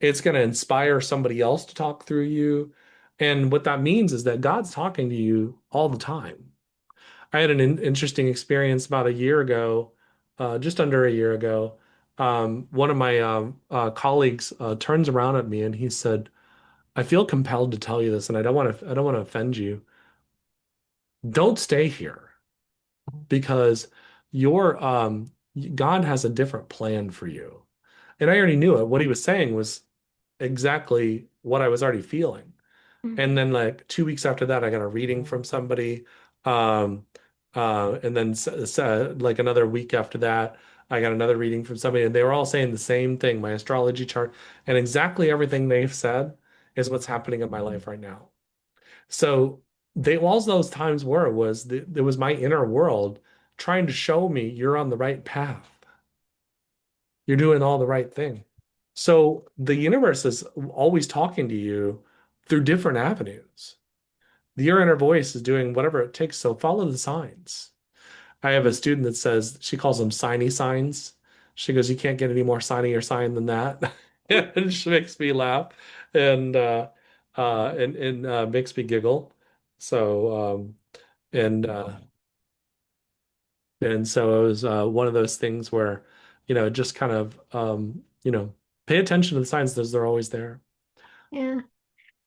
It's going to inspire somebody else to talk through you. And what that means is that God's talking to you all the time. I had an interesting experience about a year ago, just under a year ago. One of my colleagues turns around at me and he said, "I feel compelled to tell you this, and I don't want to offend you. Don't stay here because your God has a different plan for you." And I already knew it. What he was saying was exactly what I was already feeling. And then like 2 weeks after that, I got a reading from somebody. Um, and then like another week after that, I got another reading from somebody, and they were all saying the same thing, my astrology chart, and exactly everything they've said is what's happening in my life right now. So all those times there was my inner world trying to show me you're on the right path. You're doing all the right thing. So the universe is always talking to you through different avenues. Your inner voice is doing whatever it takes. So follow the signs. I have a student that says she calls them signy signs. She goes, "You can't get any more signier sign than that." And she makes me laugh and makes me giggle. So and and so it was one of those things where, just kind of pay attention to the signs as they're always there. Yeah.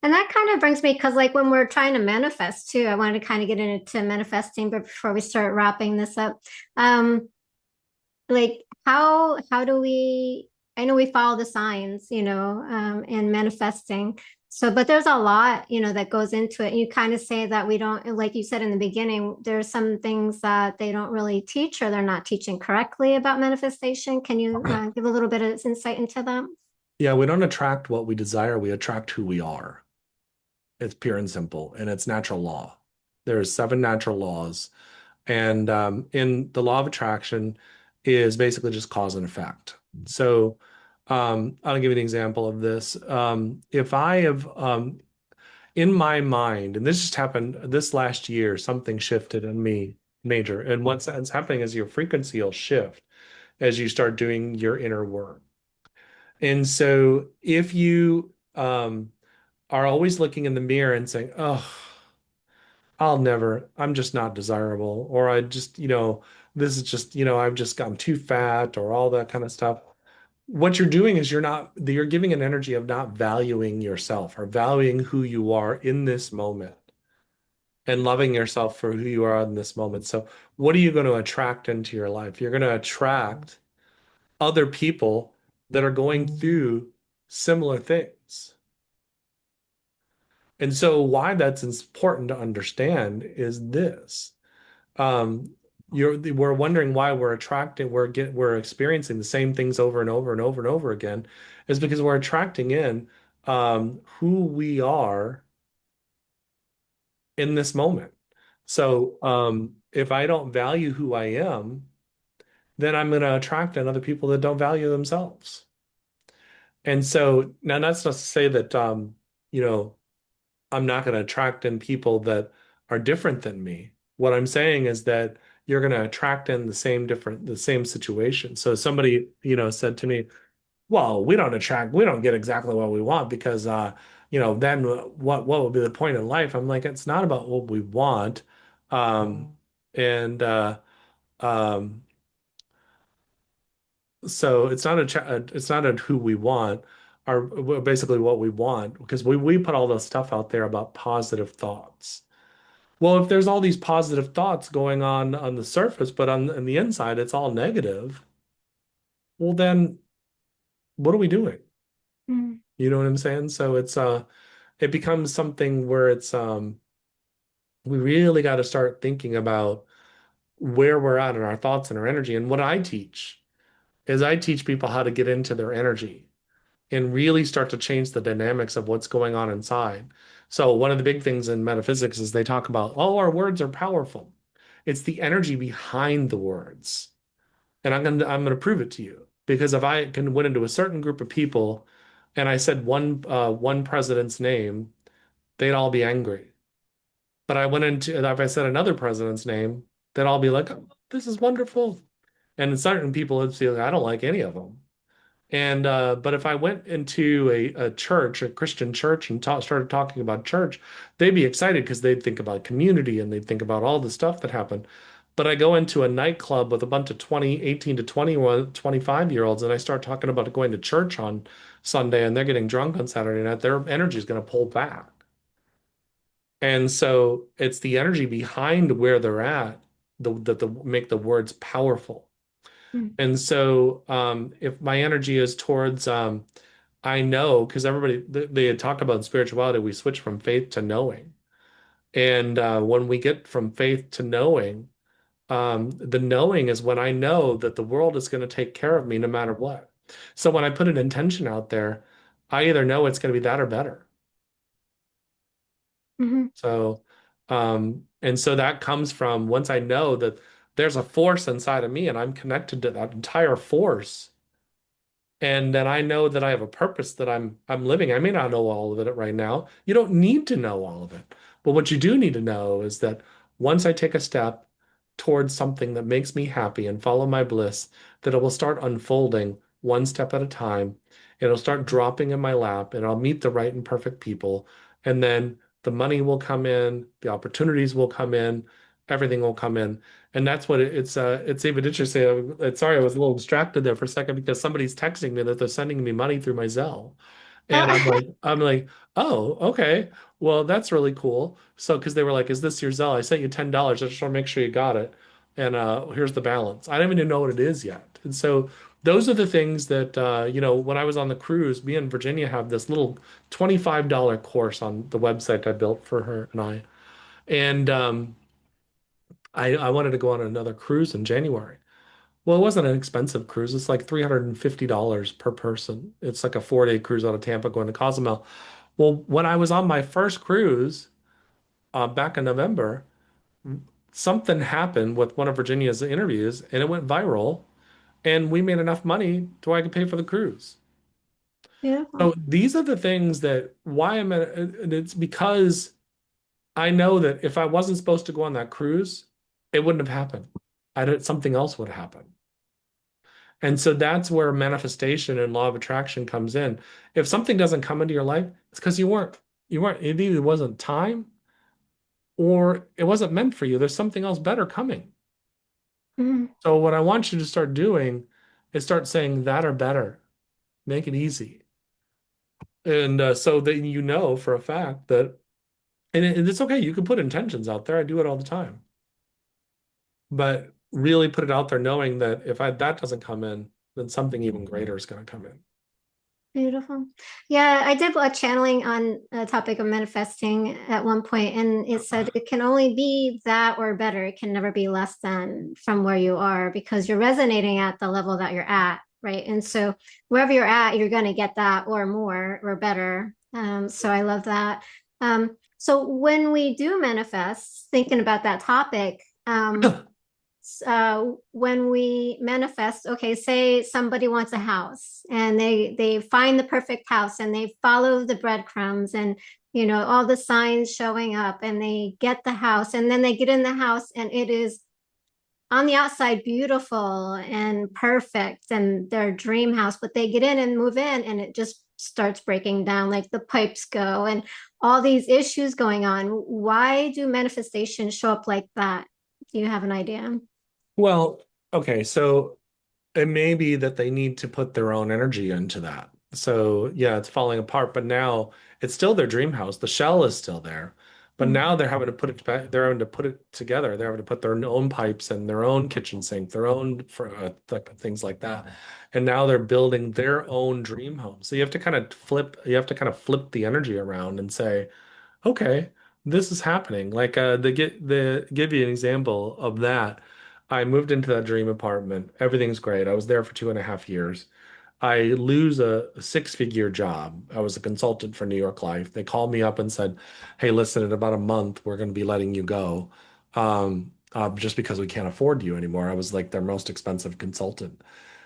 And that kind of brings me, because like when we're trying to manifest too, I wanted to kind of get into manifesting, but before we start wrapping this up, um, like how do we, I know we follow the signs, in manifesting. So, but there's a lot, that goes into it. And you kind of say that we don't, like you said in the beginning, there's some things that they don't really teach or they're not teaching correctly about manifestation. Can you give a little bit of insight into that? Yeah, we don't attract what we desire, we attract who we are. It's pure and simple, and it's natural law. There's seven natural laws, and in the law of attraction is basically just cause and effect. So I'll give you an example of this. If I have in my mind, and this just happened this last year, something shifted in me major. And what's happening is your frequency will shift as you start doing your inner work. And so if you are always looking in the mirror and saying, "Oh, I'm just not desirable," or this is just, I'm too fat, or all that kind of stuff. what you're doing is you're giving an energy of not valuing yourself or valuing who you are in this moment and loving yourself for who you are in this moment. So, what are you going to attract into your life? You're going to attract other people that are going through similar things. And so, why that's important to understand is this. Um, we're wondering why we're experiencing the same things over and over and over and over again, is because we're attracting in who we are in this moment. So if I don't value who I am, then I'm going to attract in other people that don't value themselves. And so now that's not to say that you know, I'm not going to attract in people that are different than me. What I'm saying is that you're going to attract in the same situation. So somebody, said to me, well, we don't get exactly what we want because, then what would be the point in life? I'm like, it's not about what we want. And um, so it's not a who we want, or basically what we want, because we put all this stuff out there about positive thoughts. Well, if there's all these positive thoughts going on the surface, but on the inside it's all negative, well then what are we doing? Mm-hmm. You know what I'm saying? So it becomes something where it's we really got to start thinking about where we're at in our thoughts and our energy. And what I teach is I teach people how to get into their energy and really start to change the dynamics of what's going on inside. So one of the big things in metaphysics is they talk about, oh, our words are powerful. It's the energy behind the words. And I'm gonna prove it to you. Because if I can went into a certain group of people and I said one president's name, they'd all be angry. But I went into if I said another president's name, they'd all be like, oh, this is wonderful. And certain people would feel like, I don't like any of them. And but if I went into a church, a Christian church, and started talking about church, they'd be excited because they'd think about community and they'd think about all the stuff that happened. But I go into a nightclub with a bunch of 18 to 21, 25-year-olds, and I start talking about going to church on Sunday, and they're getting drunk on Saturday night, their energy is going to pull back. And so it's the energy behind where they're at that make the words powerful. And so if my energy is towards I know because they had talked about in spirituality, we switch from faith to knowing. And when we get from faith to knowing, the knowing is when I know that the world is going to take care of me no matter what. So when I put an intention out there, I either know it's going to be that or better. Mm-hmm. So, and so that comes from once I know that there's a force inside of me and I'm connected to that entire force. And then I know that I have a purpose that I'm living. I may not know all of it right now. You don't need to know all of it. But what you do need to know is that once I take a step towards something that makes me happy and follow my bliss, that it will start unfolding one step at a time. It'll start dropping in my lap and I'll meet the right and perfect people. And then the money will come in, the opportunities will come in, everything will come in. And that's what it's even interesting. Sorry, I was a little distracted there for a second because somebody's texting me that they're sending me money through my Zelle. And I'm like, oh, okay. Well, that's really cool. So, because they were like, is this your Zelle? I sent you $10. I just want to make sure you got it. And here's the balance. I don't even know what it is yet. And so those are the things that when I was on the cruise, me and Virginia have this little $25 course on the website I built for her and I. And I wanted to go on another cruise in January. Well, it wasn't an expensive cruise. It's like $350 per person. It's like a 4-day cruise out of Tampa going to Cozumel. Well, when I was on my first cruise back in November, something happened with one of Virginia's interviews and it went viral and we made enough money to where I could pay for the cruise. Yeah. So these are the things that why I'm at, and it's because I know that if I wasn't supposed to go on that cruise, it wouldn't have happened. Something else would happen. And so that's where manifestation and law of attraction comes in. If something doesn't come into your life, it's because it either wasn't time or it wasn't meant for you. There's something else better coming. Mm-hmm. So what I want you to start doing is start saying that or better. Make it easy. And so that you know for a fact that, and it's okay. You can put intentions out there. I do it all the time. But really put it out there knowing that if that doesn't come in, then something even greater is going to come in. Beautiful. Yeah, I did a channeling on a topic of manifesting at one point, and it said it can only be that or better. It can never be less than from where you are because you're resonating at the level that you're at, right? And so wherever you're at, you're going to get that or more or better. So I love that. So when we do manifest, thinking about that topic, when we manifest, okay, say somebody wants a house and they find the perfect house and they follow the breadcrumbs and all the signs showing up and they get the house and then they get in the house and it is on the outside beautiful and perfect and their dream house, but they get in and move in and it just starts breaking down, like the pipes go and all these issues going on. Why do manifestations show up like that? Do you have an idea? Well, okay, so it may be that they need to put their own energy into that. So yeah, it's falling apart, but now it's still their dream house. The shell is still there, but Mm. now they're having to put it back. They're having to put it together. They're having to put their own pipes and their own kitchen sink, their own things like that. And now they're building their own dream home. So you have to kind of flip. You have to kind of flip the energy around and say, okay, this is happening. Like the give you an example of that. I moved into that dream apartment. Everything's great. I was there for 2.5 years. I lose a six-figure job. I was a consultant for New York Life. They called me up and said, "Hey, listen, in about a month, we're going to be letting you go, just because we can't afford you anymore." I was like their most expensive consultant.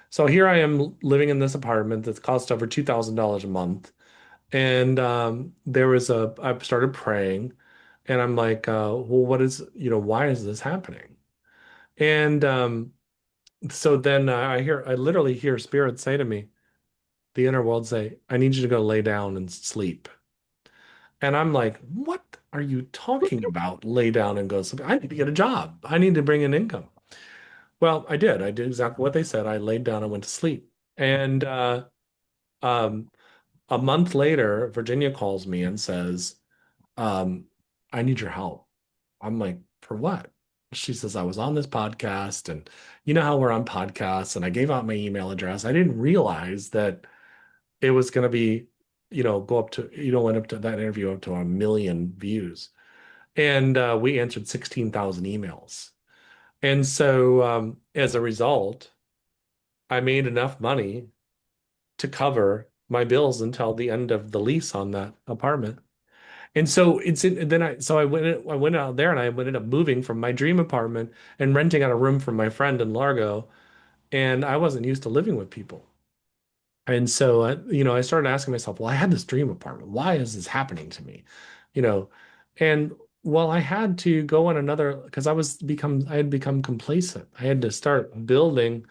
So here I am living in this apartment that's cost over $2,000 a month. And I started praying and I'm like, well, why is this happening? And so then I literally hear spirit say to me, the inner world say, I need you to go lay down and sleep. And I'm like, what are you talking about? Lay down and go sleep. I need to get a job. I need to bring in income. Well, I did. I did exactly what they said. I laid down and went to sleep. And um, a month later, Virginia calls me and says, um, I need your help. I'm like, for what? She says, I was on this podcast, and you know how we're on podcasts, and I gave out my email address. I didn't realize that it was going to be, go up to, went up to that interview up to 1 million views. And we answered 16,000 emails. And so as a result, I made enough money to cover my bills until the end of the lease on that apartment. And so I went out there and I ended up moving from my dream apartment and renting out a room from my friend in Largo. And I wasn't used to living with people. And so, I started asking myself, well, I had this dream apartment. Why is this happening to me? You know, and well, I had to go on another because I had become complacent. I had to start building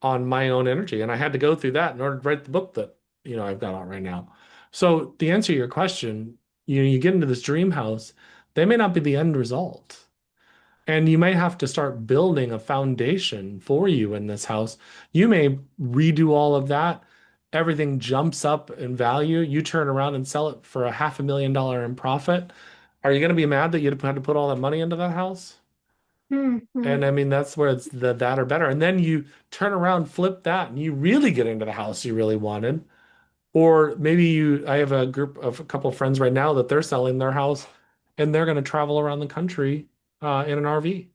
on my own energy. And I had to go through that in order to write the book that, I've got out right now. So the answer to your question, you get into this dream house, they may not be the end result. And you may have to start building a foundation for you in this house. You may redo all of that. Everything jumps up in value. You turn around and sell it for a $500,000 in profit. Are you going to be mad that you had to put all that money into that house? Mm-hmm. And I mean, that's where it's that or better. And then you turn around, flip that, and you really get into the house you really wanted. Or maybe I have a couple of friends right now that they're selling their house and they're going to travel around the country in an RV.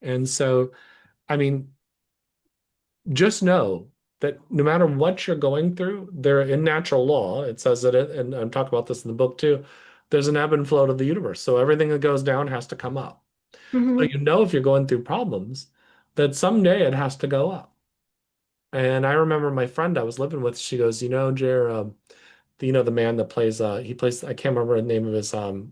And so, I mean, just know that no matter what you're going through, there in natural law, it says that and I'm talking about this in the book too, there's an ebb and flow to the universe. So everything that goes down has to come up. So Mm-hmm. if you're going through problems, that someday it has to go up. And I remember my friend I was living with, she goes, Jer, the man that plays he plays I can't remember the name of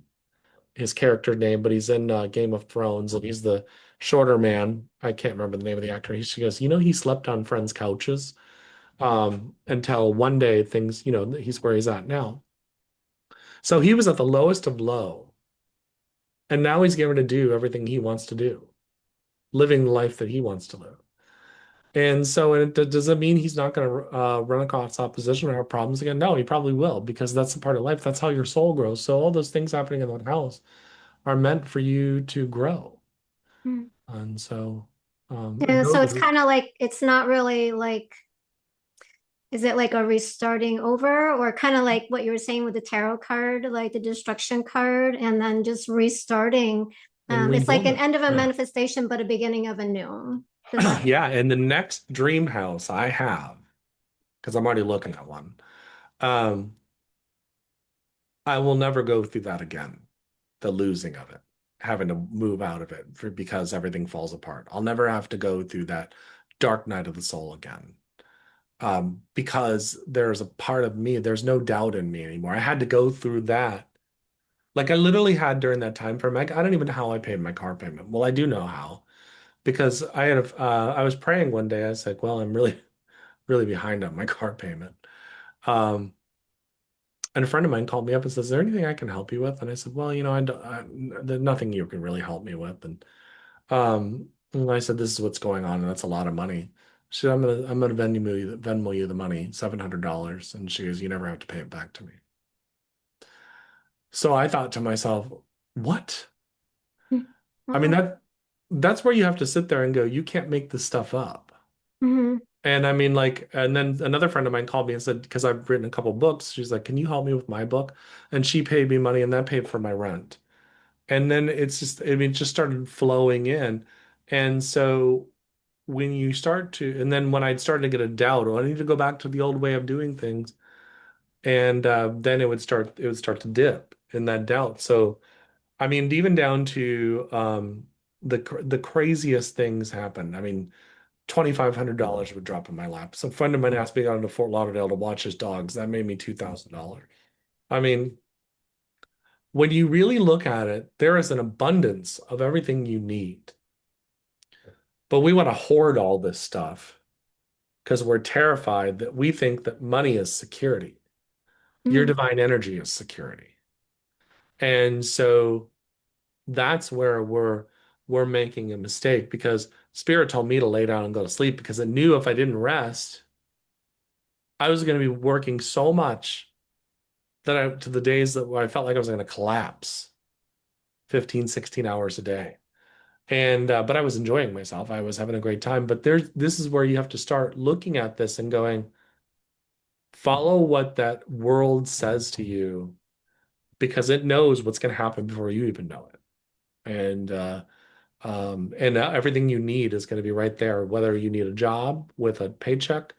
his character name, but he's in Game of Thrones and he's the shorter man. I can't remember the name of the actor. She goes, he slept on friends' couches until one day things, he's where he's at now. So he was at the lowest of low, and now he's getting to do everything he wants to do, living the life that he wants to live. And so does it mean he's not going to run across opposition or have problems again? No, he probably will because that's a part of life. That's how your soul grows. So all those things happening in that house are meant for you to grow. Mm. And so it And so goes. it's kind of like it's not really like, is it like a restarting over, or kind of like what you were saying with the tarot card, like the destruction card, and then just restarting? And It's like rebuild an it. end of a manifestation, but a beginning of a new. Does Yeah, and the next dream house I have, because I'm already looking at one, um, I will never go through that again. The losing of it, having to move out of it because everything falls apart. I'll never have to go through that dark night of the soul again. Because there's a part of me, there's no doubt in me anymore. I had to go through that. Like I literally had during that time frame, I don't even know how I paid my car payment. Well, I do know how because I was praying one day. I was like, well, I'm really, really behind on my car payment. Um, and a friend of mine called me up and says, "Is there anything I can help you with?" And I said, "Well, there's nothing you can really help me with." And I said, "This is what's going on, and that's a lot of money." She said, I'm gonna Venmo you the money, $700." And she goes, "You never have to pay it back to me." So I thought to myself, what? it? I mean, Wow. that's where you have to sit there and go, you can't make this stuff up. Hmm. And I mean, like, and then another friend of mine called me and said, because I've written a couple books, she's like, "Can you help me with my book?" And she paid me money, and that paid for my rent. And then I mean, it just started flowing in. And so when you start to, and then when I'd started to get a doubt, oh, I need to go back to the old way of doing things, and then it would start to dip in that doubt. So I mean, even down to the craziest things happen. I mean, $2,500 would drop in my lap. Some friend of mine asked me to go to Fort Lauderdale to watch his dogs. That made me $2,000. I mean, when you really look at it, there is an abundance of everything you need. But we want to hoard all this stuff because we're terrified that we think that money is security. Your Hmm. divine energy is security. And so that's where we're making a mistake because Spirit told me to lay down and go to sleep because it knew if I didn't rest, I was going to be working so much that to the days that where I felt like I was going to collapse 15, 16 hours a day. And but I was enjoying myself. I was having a great time. But this is where you have to start looking at this and going, follow what that world says to you because it knows what's going to happen before you even know it. And everything you need is going to be right there, whether you need a job with a paycheck,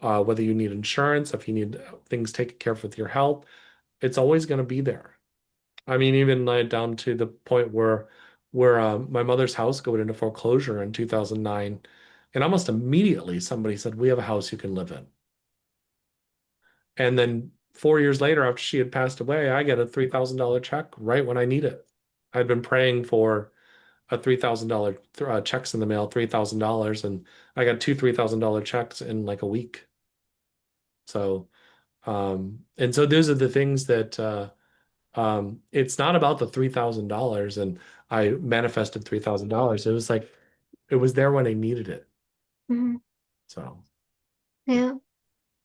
whether you need insurance, if you need things taken care of with your health, it's always going to be there. I mean, even like down to the point where my mother's house going into foreclosure in 2009, and almost immediately somebody said, "We have a house you can live in." And then 4 years later, after she had passed away, I get a $3,000 check right when I need it. I'd been praying for a $3,000 checks in the mail, $3,000, and I got two $3,000 checks in like a week. So, and so those are the things that it's not about the $3,000 and I manifested $3,000. It was like it was there when I needed it. Hmm. So, Yeah.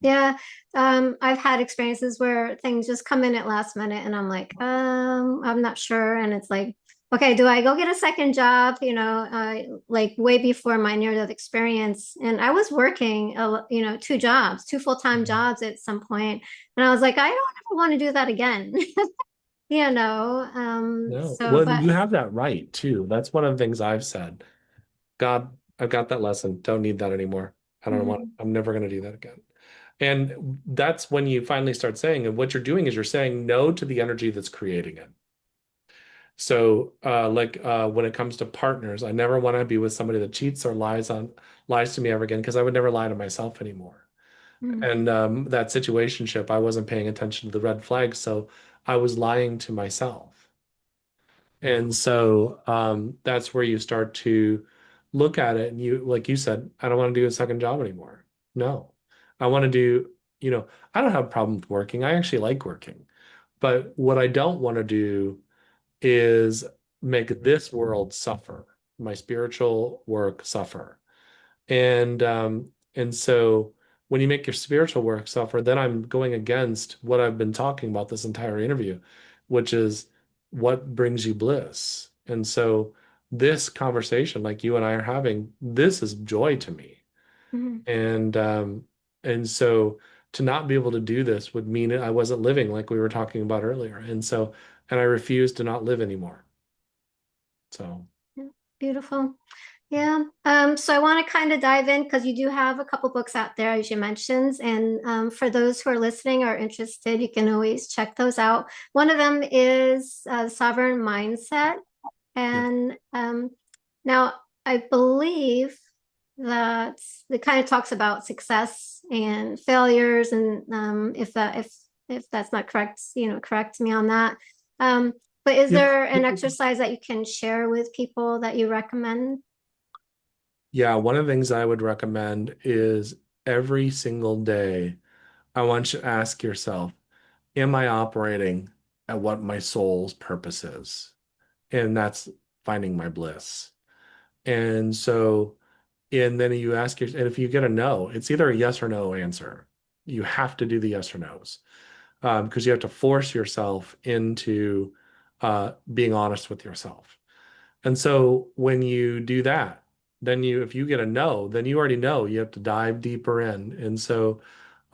Yeah, I've had experiences where things just come in at last minute and I'm like, I'm not sure. And it's like, okay, do I go get a second job? Like way before my near-death experience. And I was working, two jobs, two full-time mhm. jobs at some point. And I was like, I don't ever want to do that again. No, So, well, but you have that right too. That's one of the things I've said. God, I've got that lesson. Don't need that anymore. I don't want, mhm, I'm never going to do that again. And that's when you finally start saying, and what you're doing is you're saying no to the energy that's creating it. So, when it comes to partners, I never want to be with somebody that cheats or lies to me ever again because I would never lie to myself anymore. mhm, And that situationship, I wasn't paying attention to the red flags, so I was lying to myself. And so that's where you start to look at it, and you, like you said, I don't want to do a second job anymore. No, I want to do, I don't have a problem with working. I actually like working, but what I don't want to do is make this world suffer, my spiritual work suffer. And so when you make your spiritual work suffer, then I'm going against what I've been talking about this entire interview, which is what brings you bliss. And so this conversation, like you and I are having, this is joy to me. Mhm. And so to not be able to do this would mean I wasn't living like we were talking about earlier. And I refuse to not live anymore. So Yeah, beautiful. Yeah. So I want to kind of dive in because you do have a couple books out there, as you mentioned. And for those who are listening or interested, you can always check those out. One of them is Sovereign Mindset. yeah. And now I believe that it kind of talks about success and failures. And if that's not correct, correct me on that. Um, but is Yeah. there an exercise that you can share with people that you recommend? Yeah, one of the things I would recommend is every single day, I want you to ask yourself, am I operating at what my soul's purpose is? And that's finding my bliss. And so, and then you ask yourself, and if you get a no, it's either a yes or no answer. You have to do the yes or no's, because you have to force yourself into being honest with yourself. And so when you do that, then if you get a no, then you already know you have to dive deeper in. And so,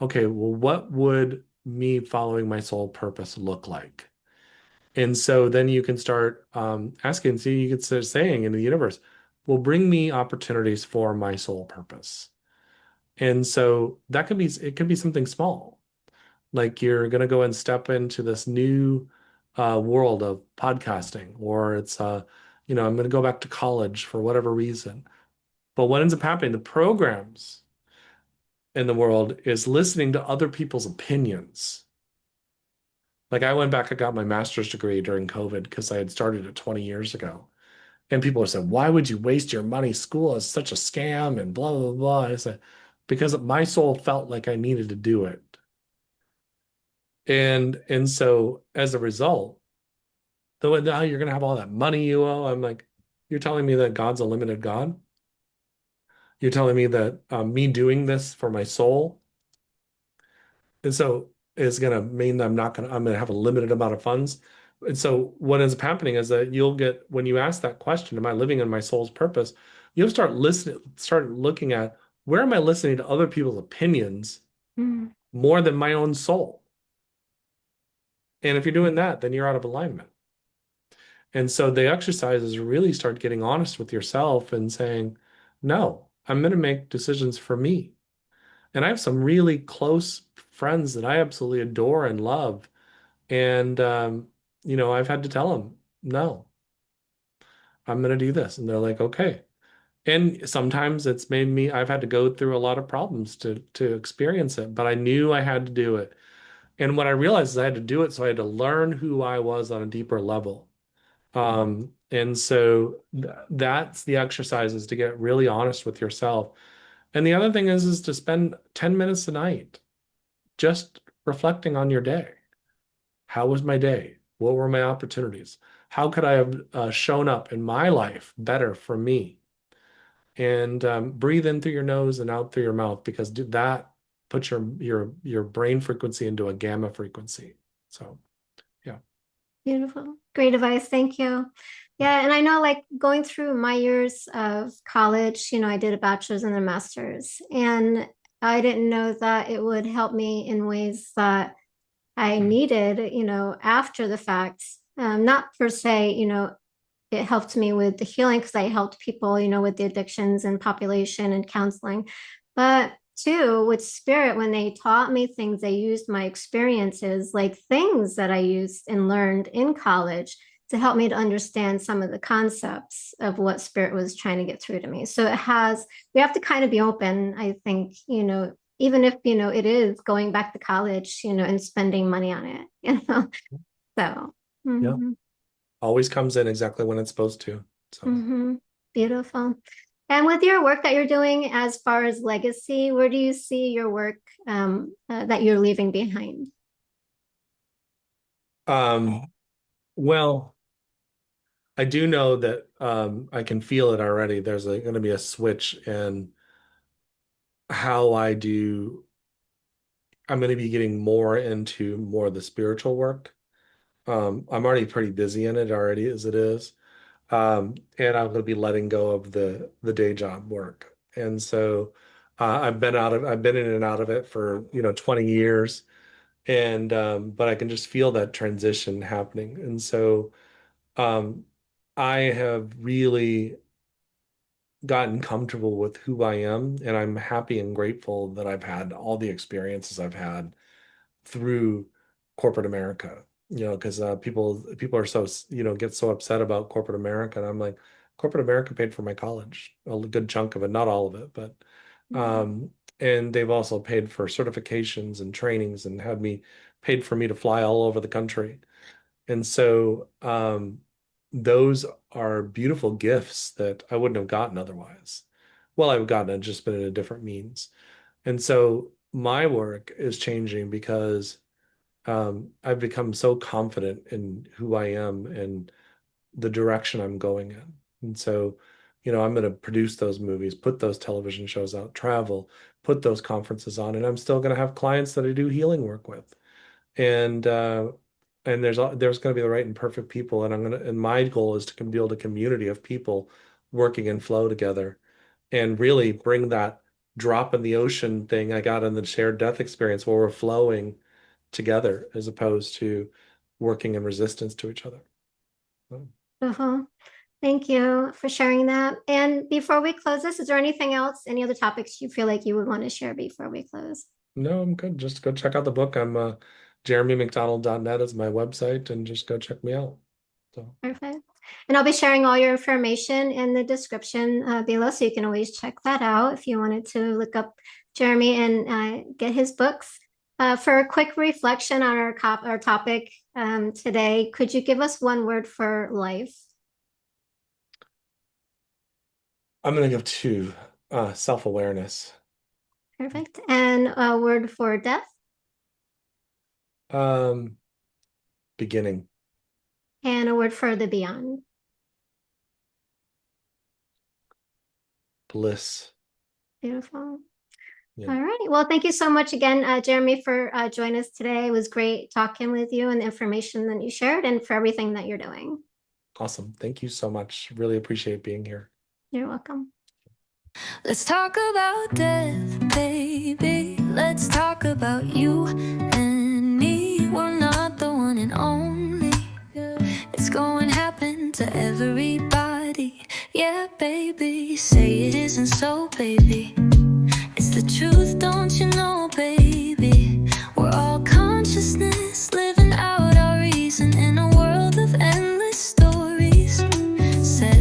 okay, well, what would me following my soul purpose look like? And so then you can start asking, see, you can start saying in the universe, well, bring me opportunities for my soul purpose. And so that could be, it could be something small. Like you're going to go and step into this new world of podcasting, or I'm going to go back to college for whatever reason. But what ends up happening, the programs in the world is listening to other people's opinions. Like I went back and got my master's degree during COVID because I had started it 20 years ago. And people have said, why would you waste your money? School is such a scam and blah, blah, blah. I said, because my soul felt like I needed to do it. And so as a result, though now you're going to have all that money you owe. I'm like, you're telling me that God's a limited God? You're telling me that me doing this for my soul, and so is going to mean that I'm going to have a limited amount of funds. And so what ends up happening is that you'll get, when you ask that question, am I living in my soul's purpose? You'll start looking at where am I listening to other people's opinions Mm, more than my own soul? And if you're doing that, then you're out of alignment. And so the exercise is really start getting honest with yourself and saying, no, I'm going to make decisions for me. And I have some really close friends that I absolutely adore and love. And, I've had to tell them, no, I'm going to do this. And they're like, okay. And sometimes I've had to go through a lot of problems to experience it, but I knew I had to do it. And what I realized is I had to do it, so I had to learn who I was on a deeper level. And so that's the exercise, is to get really honest with yourself. And the other thing is to spend 10 minutes a night just reflecting on your day. How was my day? What were my opportunities? How could I have shown up in my life better for me? And breathe in through your nose and out through your mouth, because that puts your brain frequency into a gamma frequency. So yeah. beautiful. Great advice. Thank you. Yeah, and I know like going through my years of college, I did a bachelor's and a master's, and I didn't know that it would help me in ways that I needed, after the fact. Not per se, it helped me with the healing because I helped people, with the addictions and population and counseling. But too, with spirit, when they taught me things, they used my experiences, like things that I used and learned in college to help me to understand some of the concepts of what spirit was trying to get through to me. So we have to kind of be open, I think, even if, it is going back to college, and spending money on it, So, Yeah. mhm. Always comes in exactly when it's supposed to. So. Mm-hmm. Beautiful. And with your work that you're doing as far as legacy, where do you see your work that you're leaving behind? Um, well, I do know that I can feel it already. There's going to be a switch in how I'm going to be getting more into more of the spiritual work. I'm already pretty busy in it already as it is. And I'm going to be letting go of the day job work. And so I've been in and out of it for, 20 years. And but I can just feel that transition happening. And so um, I have really gotten comfortable with who I am, and I'm happy and grateful that I've had all the experiences I've had through corporate America. Because people are so, get so upset about corporate America, and I'm like, corporate America paid for my college, a good chunk of it, not all of it, but um, and they've also paid for certifications and trainings and had me paid for me to fly all over the country. And so those are beautiful gifts that I wouldn't have gotten otherwise. Well, I would have gotten it, just been in a different means. And so my work is changing because I've become so confident in who I am and the direction I'm going in. And so, I'm going to produce those movies, put those television shows out, travel, put those conferences on, and I'm still going to have clients that I do healing work with. And there's going to be the right and perfect people, and my goal is to build a community of people working in flow together, and really bring that drop in the ocean thing I got in the shared death experience, where we're flowing together as opposed to working in resistance to each other. So, Uh-huh. Thank you for sharing that. And before we close this, is there anything else, any other topics you feel like you would want to share before we close? no, I'm good. Just go check out the book. I'm jeremymcdonald.net is my website, and just go check me out. So Perfect. And I'll be sharing all your information in the description below, so you can always check that out if you wanted to look up Jeremy and get his books. For a quick reflection on our topic today, could you give us one word for life? I'm going to give two, self-awareness. Perfect. And a word for death Um, Beginning. and a word for the beyond. Bliss. Beautiful. Yeah. All right. Well, thank you so much again, Jeremy, for joining us today. It was great talking with you and the information that you shared and for everything that you're doing. Awesome. Thank you so much. Really appreciate being here. You're welcome. Let's talk about death, baby. Let's talk about you and me. We're not the one and only. It's going to happen to everybody. Yeah, baby. Say it isn't so, baby. It's the truth, don't you know, baby?